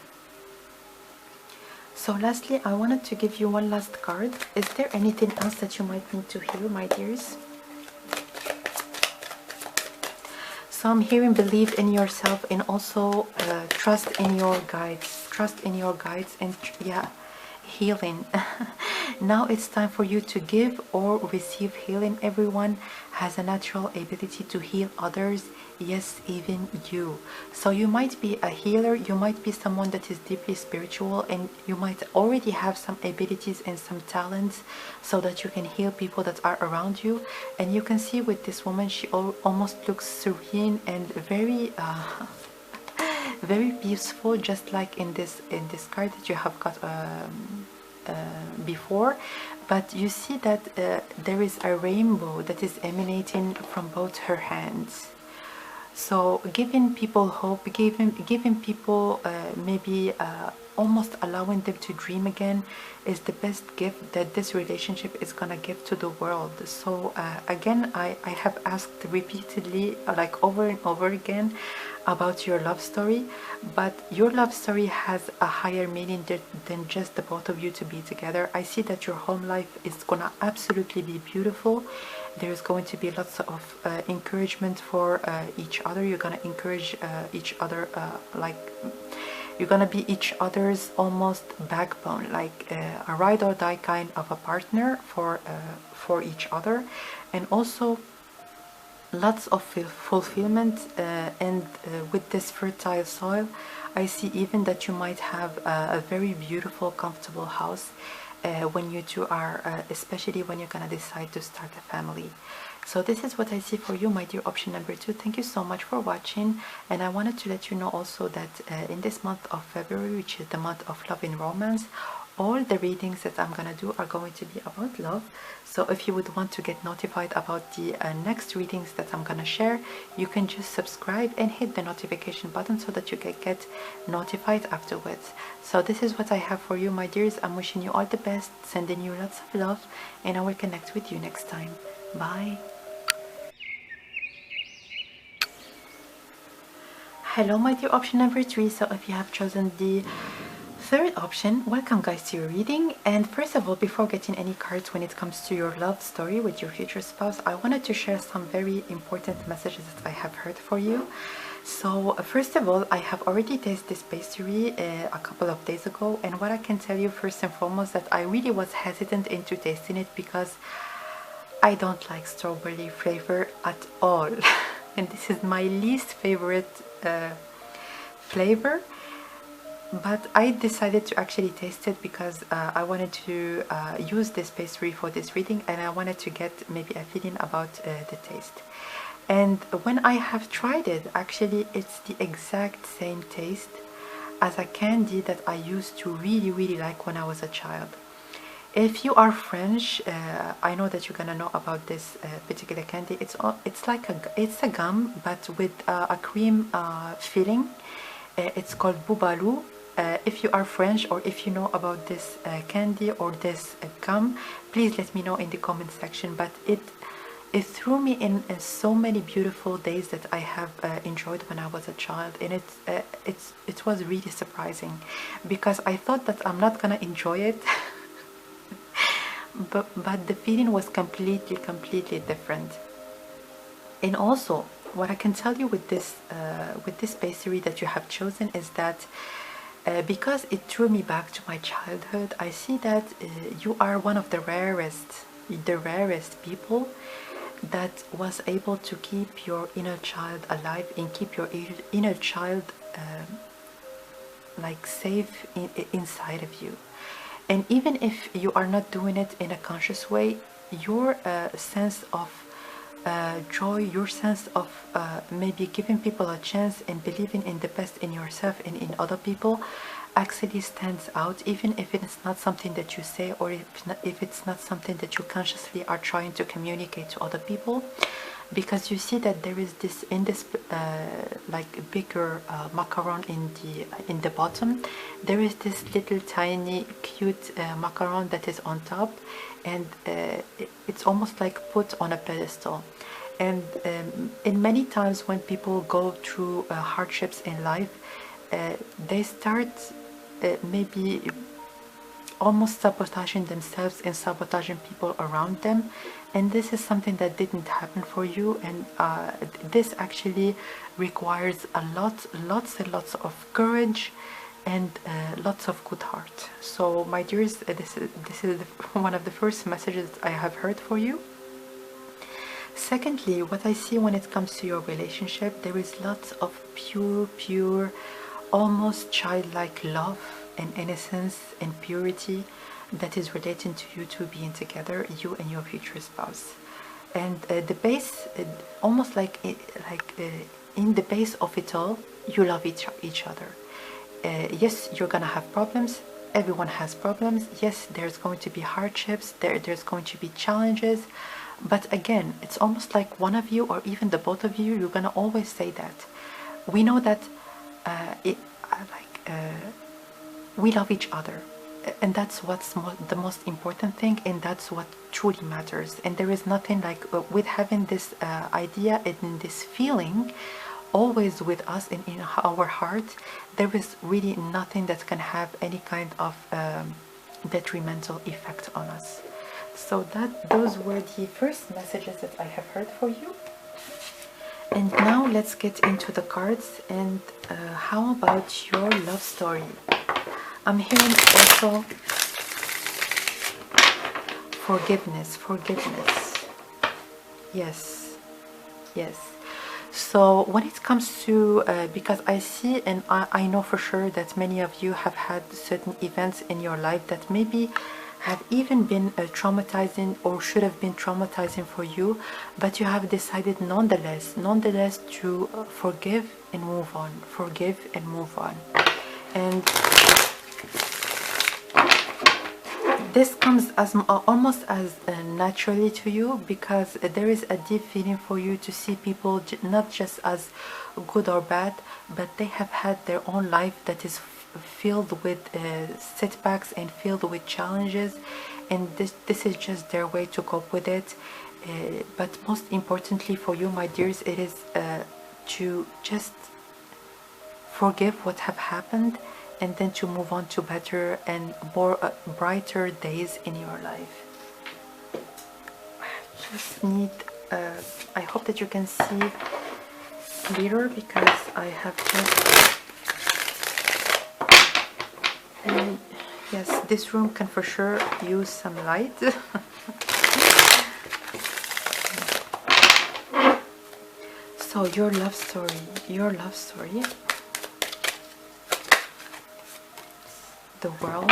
S1: So lastly, I wanted to give you one last card. Is there anything else that you might need to hear, my dears? So I'm hearing believe in yourself, and also trust in your guides. Trust in your guides, and yeah, healing. Now it's time for you to give or receive healing. Everyone has a natural ability to heal others. Yes, even you. So you might be a healer, you might be someone that is deeply spiritual, and you might already have some abilities and some talents so that you can heal people that are around you. And you can see with this woman, she almost looks serene and very very peaceful, just like in this card that you have got before. But you see that there is a rainbow that is emanating from both her hands. So giving people hope, giving people maybe almost allowing them to dream again, is the best gift that this relationship is gonna give to the world. So again, I have asked repeatedly, like over and over again, about your love story, but your love story has a higher meaning than just the both of you to be together. I see that your home life is gonna absolutely be beautiful. There's going to be lots of encouragement for each other. You're gonna encourage each other, like you're gonna be each other's almost backbone, like a ride or die kind of a partner for each other. And also lots of fulfillment, and with this fertile soil, I see even that you might have a very beautiful, comfortable house, when you two are, especially when you're gonna decide to start a family. So this is what I see for you, my dear option number 2. Thank you so much for watching, and I wanted to let you know also that in this month of February, which is the month of love and romance, all the readings that I'm gonna do are going to be about love. So if you would want to get notified about the next readings that I'm gonna share, you can just subscribe and hit the notification button so that you can get notified afterwards. So this is what I have for you, my dears. I'm wishing you all the best, sending you lots of love, and I will connect with you next time. Bye. Hello, my dear option number 3. So if you have chosen the third option, welcome guys to your reading. And first of all, before getting any cards when it comes to your love story with your future spouse, I wanted to share some very important messages that I have heard for you. So first of all, I have already tasted this pastry a couple of days ago, and what I can tell you first and foremost, that I really was hesitant into tasting it because I don't like strawberry flavor at all. And this is my least favorite flavor, but I decided to actually taste it because I wanted to use this pastry for this reading, and I wanted to get maybe a feeling about the taste. And when I have tried it, actually it's the exact same taste as a candy that I used to really like when I was a child. If you are French, I know that you're gonna know about this particular candy. It's like it's a gum, but with a cream filling. It's called boubalou. If you are French, or if you know about this candy or this gum, please let me know in the comment section. But it threw me in so many beautiful days that I have enjoyed when I was a child, and it was really surprising because I thought that I'm not gonna enjoy it. But the feeling was completely different. And also, what I can tell you with this pastry that you have chosen is that because it threw me back to my childhood, I see that you are one of the rarest people that was able to keep your inner child alive and keep your inner child like safe inside of you. And even if you are not doing it in a conscious way, your sense of joy, your sense of maybe giving people a chance and believing in the best in yourself and in other people actually stands out, even if it's not something that you say, or if it's not something that you consciously are trying to communicate to other people. Because you see that there is this in this like bigger macaron in the bottom, there is this little tiny cute macaron that is on top, and it's almost like put on a pedestal. And in many times when people go through hardships in life, they start maybe almost sabotaging themselves and sabotaging people around them. And this is something that didn't happen for you, and this actually requires lots and lots of courage and lots of good heart. So my dears, this is one of the first messages I have heard for you. Secondly, what I see when it comes to your relationship, there is lots of pure, almost childlike love and innocence and purity that is relating to you two being together, you and your future spouse. And the base, almost like in the base of it all, you love each other. Yes, you're gonna have problems. Everyone has problems. Yes, there's going to be hardships. There's going to be challenges. But again, it's almost like one of you, or even the both of you, you're gonna always say that. We know that we love each other, and that's what's the most important thing, and that's what truly matters. And there is nothing like with having this idea and this feeling always with us in our heart, there is really nothing that can have any kind of detrimental effect on us. So those were the first messages that I have heard for you. And now let's get into the cards. And how about your love story? I'm hearing also forgiveness. Yes. So when it comes to because I see, and I know for sure that many of you have had certain events in your life that maybe have even been traumatizing or should have been traumatizing for you, but you have decided nonetheless to forgive and move on, forgive and move on. And this comes as almost as naturally to you, because there is a deep feeling for you to see people not just as good or bad, but they have had their own life that is filled with setbacks and filled with challenges, and this is just their way to cope with it. But most importantly for you, my dears, it is to just forgive what have happened, and then to move on to better and more brighter days in your life. I just need I hope that you can see clearer, because I have just yes, this room can for sure use some light. So your love story, the world,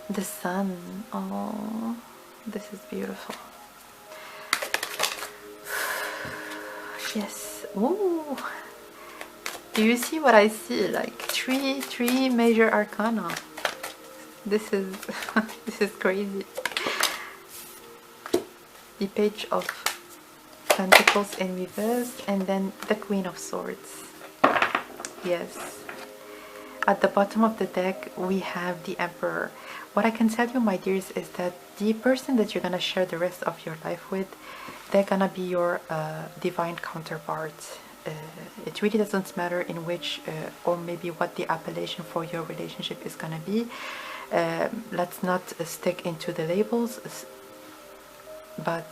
S1: the sun. Oh, this is beautiful. Yes. Ooh. Do you see what I see? Like three major arcana. This is this is crazy. The Page of Pentacles in reverse, and then the Queen of Swords. Yes. At the bottom of the deck we have the Emperor. What I can tell you, my dears, is that the person that you're gonna share the rest of your life with, they're gonna be your divine counterpart. It really doesn't matter in which or maybe what the appellation for your relationship is gonna be. Let's not stick into the labels, but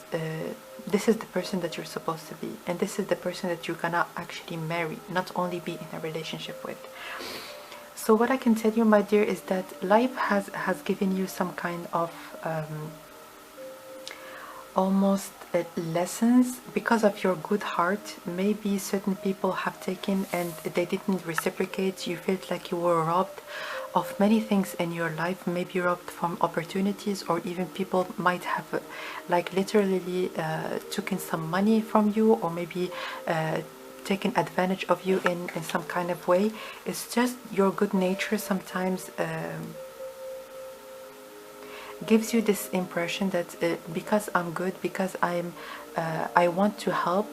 S1: this is the person that you're supposed to be, and this is the person that you're gonna actually marry, not only be in a relationship with. So what I can tell you, my dear, is that life has given you some kind of almost lessons because of your good heart. Maybe certain people have taken and they didn't reciprocate. You felt like you were robbed of many things in your life, maybe robbed from opportunities, or even people might have like literally taken some money from you, or maybe taken advantage of you in some kind of way. It's just your good nature sometimes gives you this impression that because I'm good, because I want to help,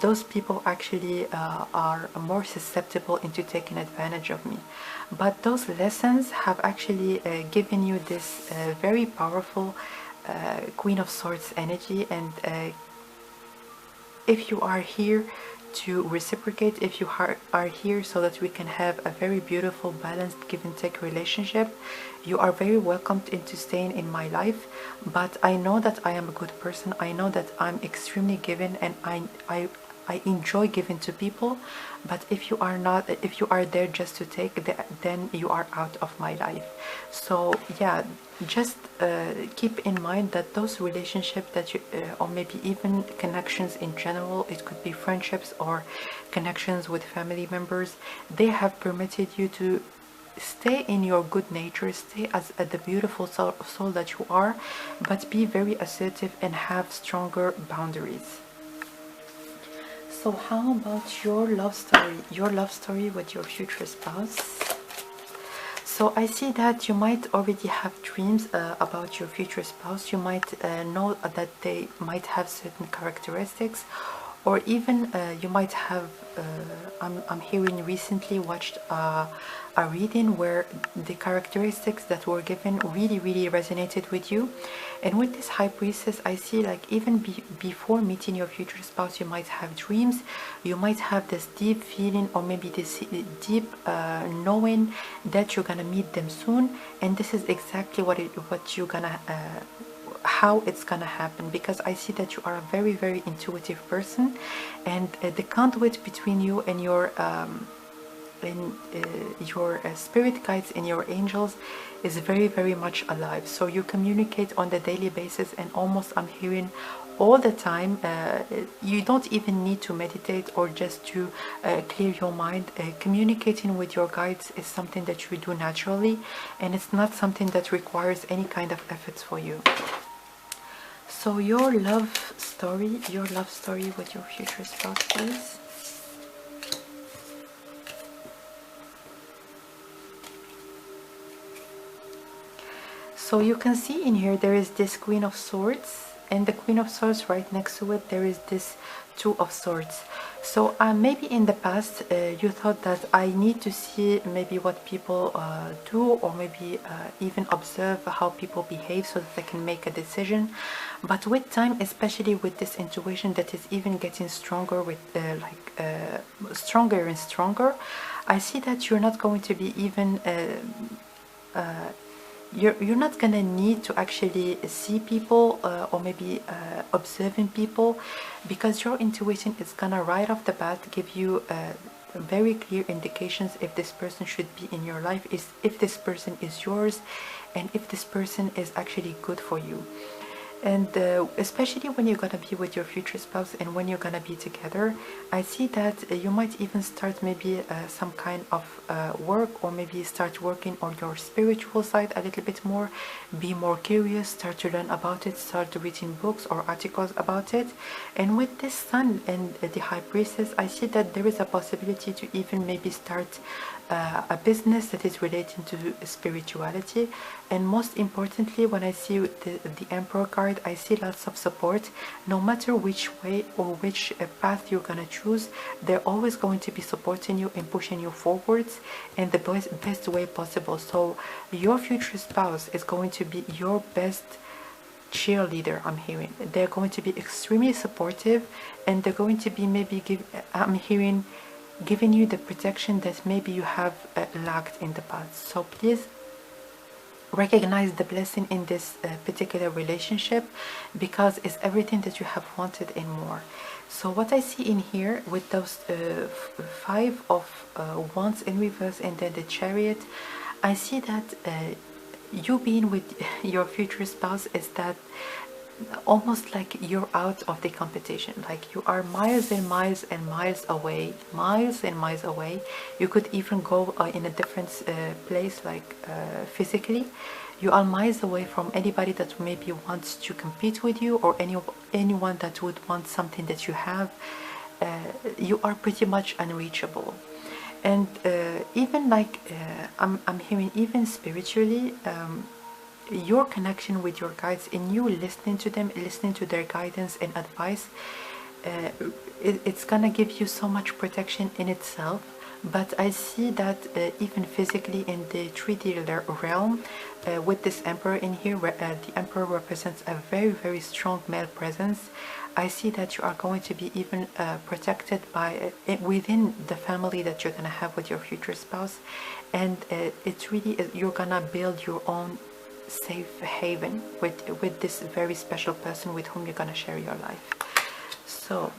S1: those people actually are more susceptible into taking advantage of me. But those lessons have actually given you this very powerful Queen of Swords energy, and if you are here to reciprocate, if you are here so that we can have a very beautiful, balanced, give and take relationship, you are very welcomed into staying in my life. But I know that I am a good person. I know that I'm extremely giving, and I enjoy giving to people. But if you are not, if you are there just to take, then you are out of my life. So yeah, just keep in mind that those relationships that you or maybe even connections in general, it could be friendships or connections with family members, they have permitted you to stay in your good nature, stay as the beautiful soul that you are, but be very assertive and have stronger boundaries. So how about your love story with your future spouse? So I see that you might already have dreams about your future spouse. You might know that they might have certain characteristics, or even you might have I'm hearing recently watched a reading where the characteristics that were given really resonated with you. And with this High Priestess, I see like even before meeting your future spouse, you might have dreams. You might have this deep feeling, or maybe this deep knowing that you're gonna meet them soon, and this is exactly what you're gonna how it's gonna happen, because I see that you are a very intuitive person, and the conduit between you and your spirit guides and your angels is very much alive. So you communicate on the daily basis, and almost I'm hearing all the time. You don't even need to meditate or just to clear your mind. Communicating with your guides is something that you do naturally, and it's not something that requires any kind of efforts for you. So your love story with your future spouse, please. So you can see in here there is this Queen of Swords, and the Queen of Swords right next to it there is this Two of Swords. So maybe in the past you thought that I need to see maybe what people do, or maybe even observe how people behave so that I can make a decision. But with time, especially with this intuition that is even getting stronger, with stronger and stronger, I see that you're not going to be even you're not gonna need to actually see people or maybe observing people, because your intuition is gonna right off the bat give you very clear indications if this person should be in your life, is if this person is yours, and if this person is actually good for you. And especially when you're gonna be with your future spouse and when you're gonna be together, I see that you might even start maybe some kind of work, or maybe start working on your spiritual side a little bit more, be more curious, start to learn about it, start reading books or articles about it. And with this Sun and the High Priestess, I see that there is a possibility to even maybe start a business that is related to spirituality. And most importantly, when I see the Emperor card, I see lots of support. No matter which way or which path you're gonna choose, they're always going to be supporting you and pushing you forwards in the best way possible. So your future spouse is going to be your best cheerleader. I'm hearing they're going to be extremely supportive, and they're going to be maybe giving you the protection that maybe you have lacked in the past. So please recognize the blessing in this particular relationship, because it's everything that you have wanted and more. So what I see in here with those Five of Wands in reverse and then the Chariot, I see that you being with your future spouse is that almost like you're out of the competition, like you are miles and miles and miles away, you could even go in a different place, like physically you are miles away from anybody that maybe wants to compete with you, or anyone that would want something that you have. You are pretty much unreachable. And even like I'm hearing, even spiritually, your connection with your guides and you listening to them, listening to their guidance and advice, it's gonna give you so much protection in itself. But I see that even physically in the 3D realm, with this Emperor in here, where the Emperor represents a very, very strong male presence, I see that you are going to be even protected by within the family that you're gonna have with your future spouse. And it's really, you're gonna build your own safe haven with this very special person with whom you're gonna share your life. So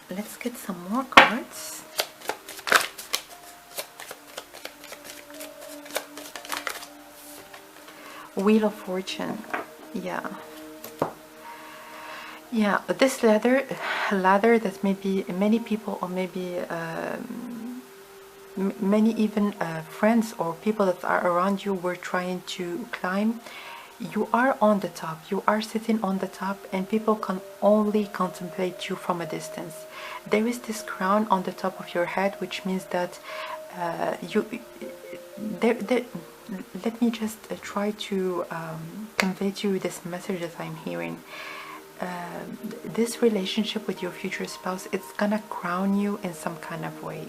S1: let's get some more cards. Wheel of Fortune. Yeah, this ladder that maybe many people, or maybe many even friends or people that are around you were trying to climb. You are on the top, you are sitting on the top, and people can only contemplate you from a distance. There is this crown on the top of your head, which means that let me just try to convey to you this message that I'm hearing. This relationship with your future spouse, it's gonna crown you in some kind of way.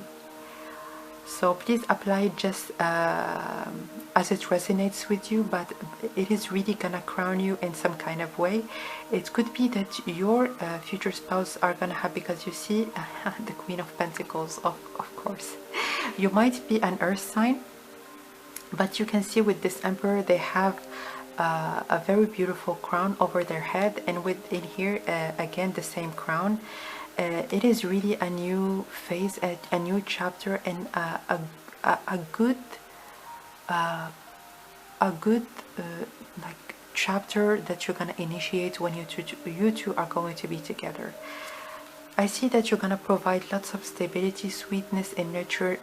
S1: So please apply it just as it resonates with you, but it is really gonna crown you in some kind of way. It could be that your future spouse are gonna have, because you see the Queen of Pentacles, of course. You might be an earth sign, but you can see with this Emperor, they have a very beautiful crown over their head, and within here again the same crown. It is really a new phase, a new chapter, and a good like chapter that you're gonna initiate when you two are going to be together. I see that you're gonna provide lots of stability, sweetness, and nurture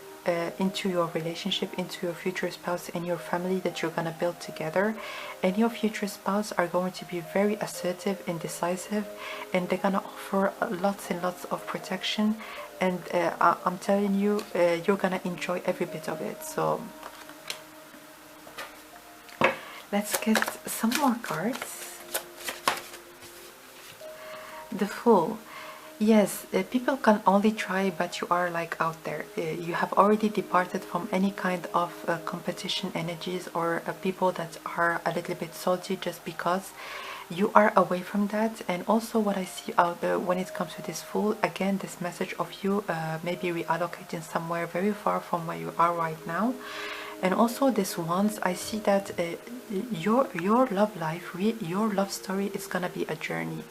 S1: into your relationship, into your future spouse and your family that you're gonna build together. And your future spouse are going to be very assertive and decisive, and they're gonna offer lots and lots of protection. And I'm telling you, you're gonna enjoy every bit of it. So let's get some more cards. The Fool. Yes, people can only try, but you are like out there. You have already departed from any kind of competition energies or people that are a little bit salty just because you are away from that. And also what I see out when it comes to this Fool, again, this message of you maybe reallocating somewhere very far from where you are right now. And also this Wands, I see that your love life, your love story is gonna be a journey.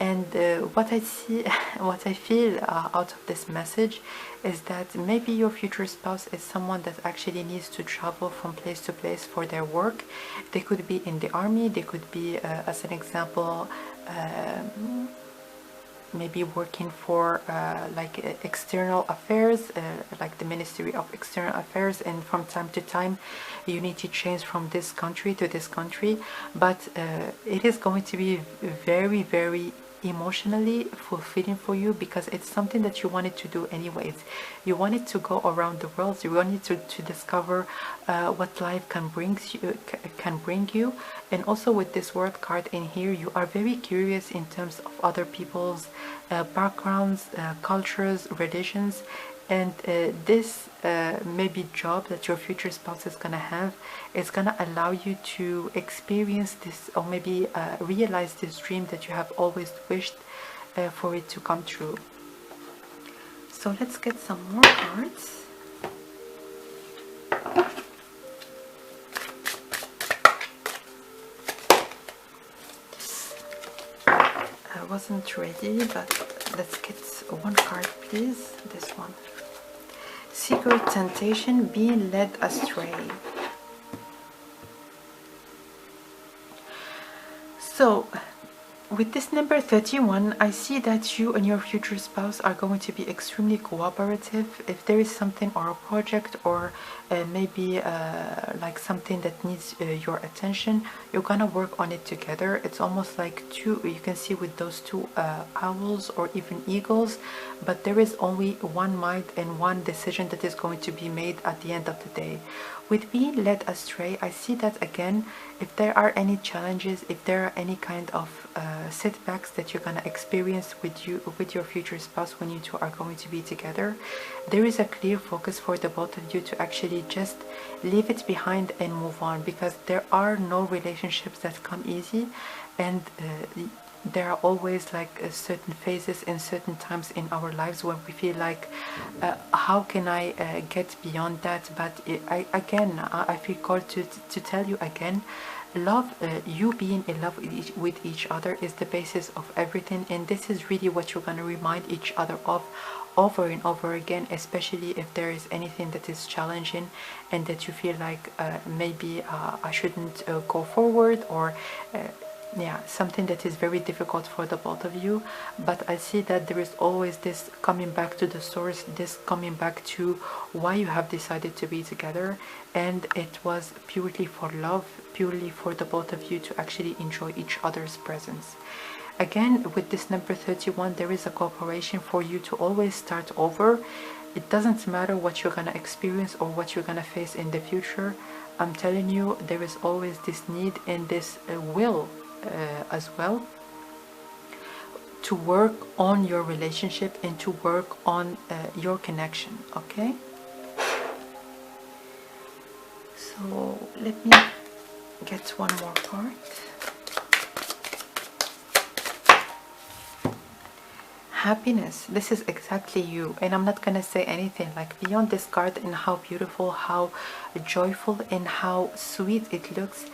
S1: And what I see, what I feel out of this message is that maybe your future spouse is someone that actually needs to travel from place to place for their work. They could be in the army, they could be, as an example, maybe working for like external affairs, like the Ministry of External Affairs, and from time to time you need to change from this country to this country. But it is going to be very, very emotionally fulfilling for you, because it's something that you wanted to do anyways. You wanted to go around the world, you wanted to discover what life can bring you. And also with this World card in here, you are very curious in terms of other people's backgrounds, cultures, religions. And this maybe job that your future spouse is gonna have is gonna allow you to experience this, or maybe realize this dream that you have always wished for it to come true. So let's get some more cards. I wasn't ready, but let's get one card, please. This one. Secret Temptation, being led astray. So with this number 31, I see that you and your future spouse are going to be extremely cooperative. If there is something or a project, or maybe like something that needs your attention, you're gonna work on it together. It's almost like two, you can see with those two owls or even eagles, but there is only one mind and one decision that is going to be made at the end of the day. With being led astray, I see that again, if there are any challenges, if there are any kind of setbacks that you're gonna experience with your future spouse when you two are going to be together, there is a clear focus for the both of you to actually just leave it behind and move on, because there are no relationships that come easy, and there are always like certain phases and certain times in our lives when we feel like how can I get beyond that. But I feel called to tell you again, love, you being in love with each other is the basis of everything, and this is really what you're going to remind each other of over and over again, especially if there is anything that is challenging and that you feel like maybe I shouldn't go forward, or yeah, something that is very difficult for the both of you. But I see that there is always this coming back to the source, this coming back to why you have decided to be together, and it was purely for love, purely for the both of you to actually enjoy each other's presence. Again, with this number 31, there is a cooperation for you to always start over. It doesn't matter what you're gonna experience or what you're gonna face in the future. I'm telling you, there is always this need and this will as well to work on your relationship and to work on your connection. Okay, so let me get one more card. Happiness. This is exactly you, and I'm not gonna say anything like beyond this card and how beautiful, how joyful, and how sweet it looks.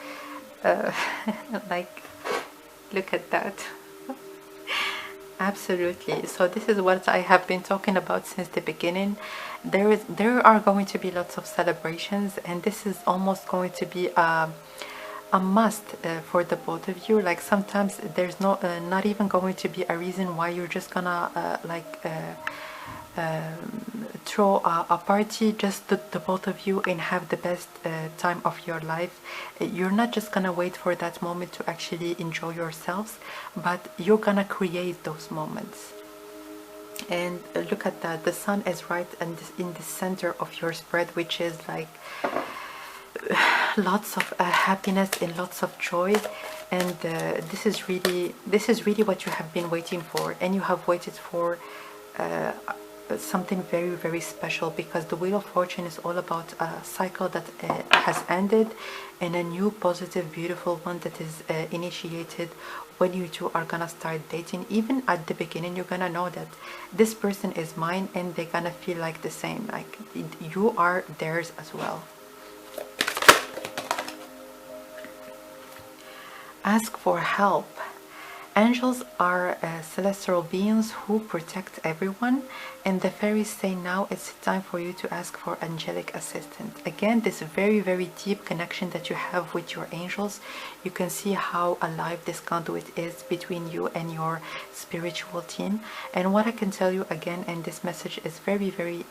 S1: Like, look at that. Absolutely. So this is what I have been talking about since the beginning. There are going to be lots of celebrations, and this is almost going to be a must for the both of you. Like sometimes there's no not even going to be a reason why you're just gonna throw a party, just the both of you, and have the best time of your life. You're not just gonna wait for that moment to actually enjoy yourselves, but you're gonna create those moments. And look at that, the sun is right in the center of your spread, which is like lots of happiness and lots of joy. And this is really what you have been waiting for, and you have waited for something very, very special, because the Wheel of Fortune is all about a cycle that has ended, and a new positive beautiful one that is initiated when you two are gonna start dating. Even at the beginning, you're gonna know that this person is mine, and they're gonna feel like the same, like you are theirs as well. Ask for help. Angels are celestial beings who protect everyone, and the fairies say now it's time for you to ask for angelic assistance. Again, this very, very deep connection that you have with your angels. You can see how alive this conduit is between you and your spiritual team. And what I can tell you again, and this message is very, very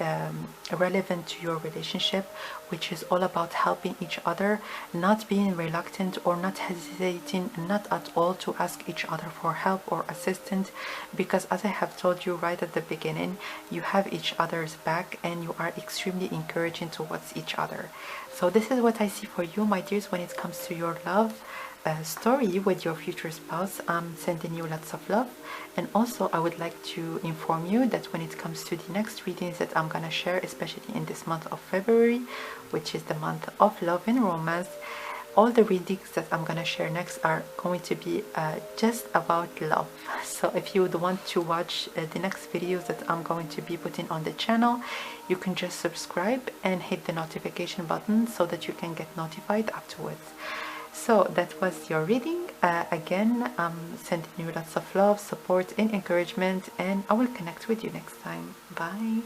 S1: relevant to your relationship, which is all about helping each other, not being reluctant or not hesitating, not at all, to ask each other for help or assistance, because as I have told you right at the beginning, you have each other's back, and you are extremely encouraging towards each other. So this is what I see for you, my dears, when it comes to your love story with your future spouse. I'm sending you lots of love. And also I would like to inform you that when it comes to the next readings that I'm gonna share, especially in this month of February, which is the month of love and romance, all the readings that I'm gonna share next are going to be just about love. So if you would want to watch the next videos that I'm going to be putting on the channel, you can just subscribe and hit the notification button so that you can get notified afterwards. So that was your reading. Again, I'm sending you lots of love, support and encouragement, and I will connect with you next time. Bye.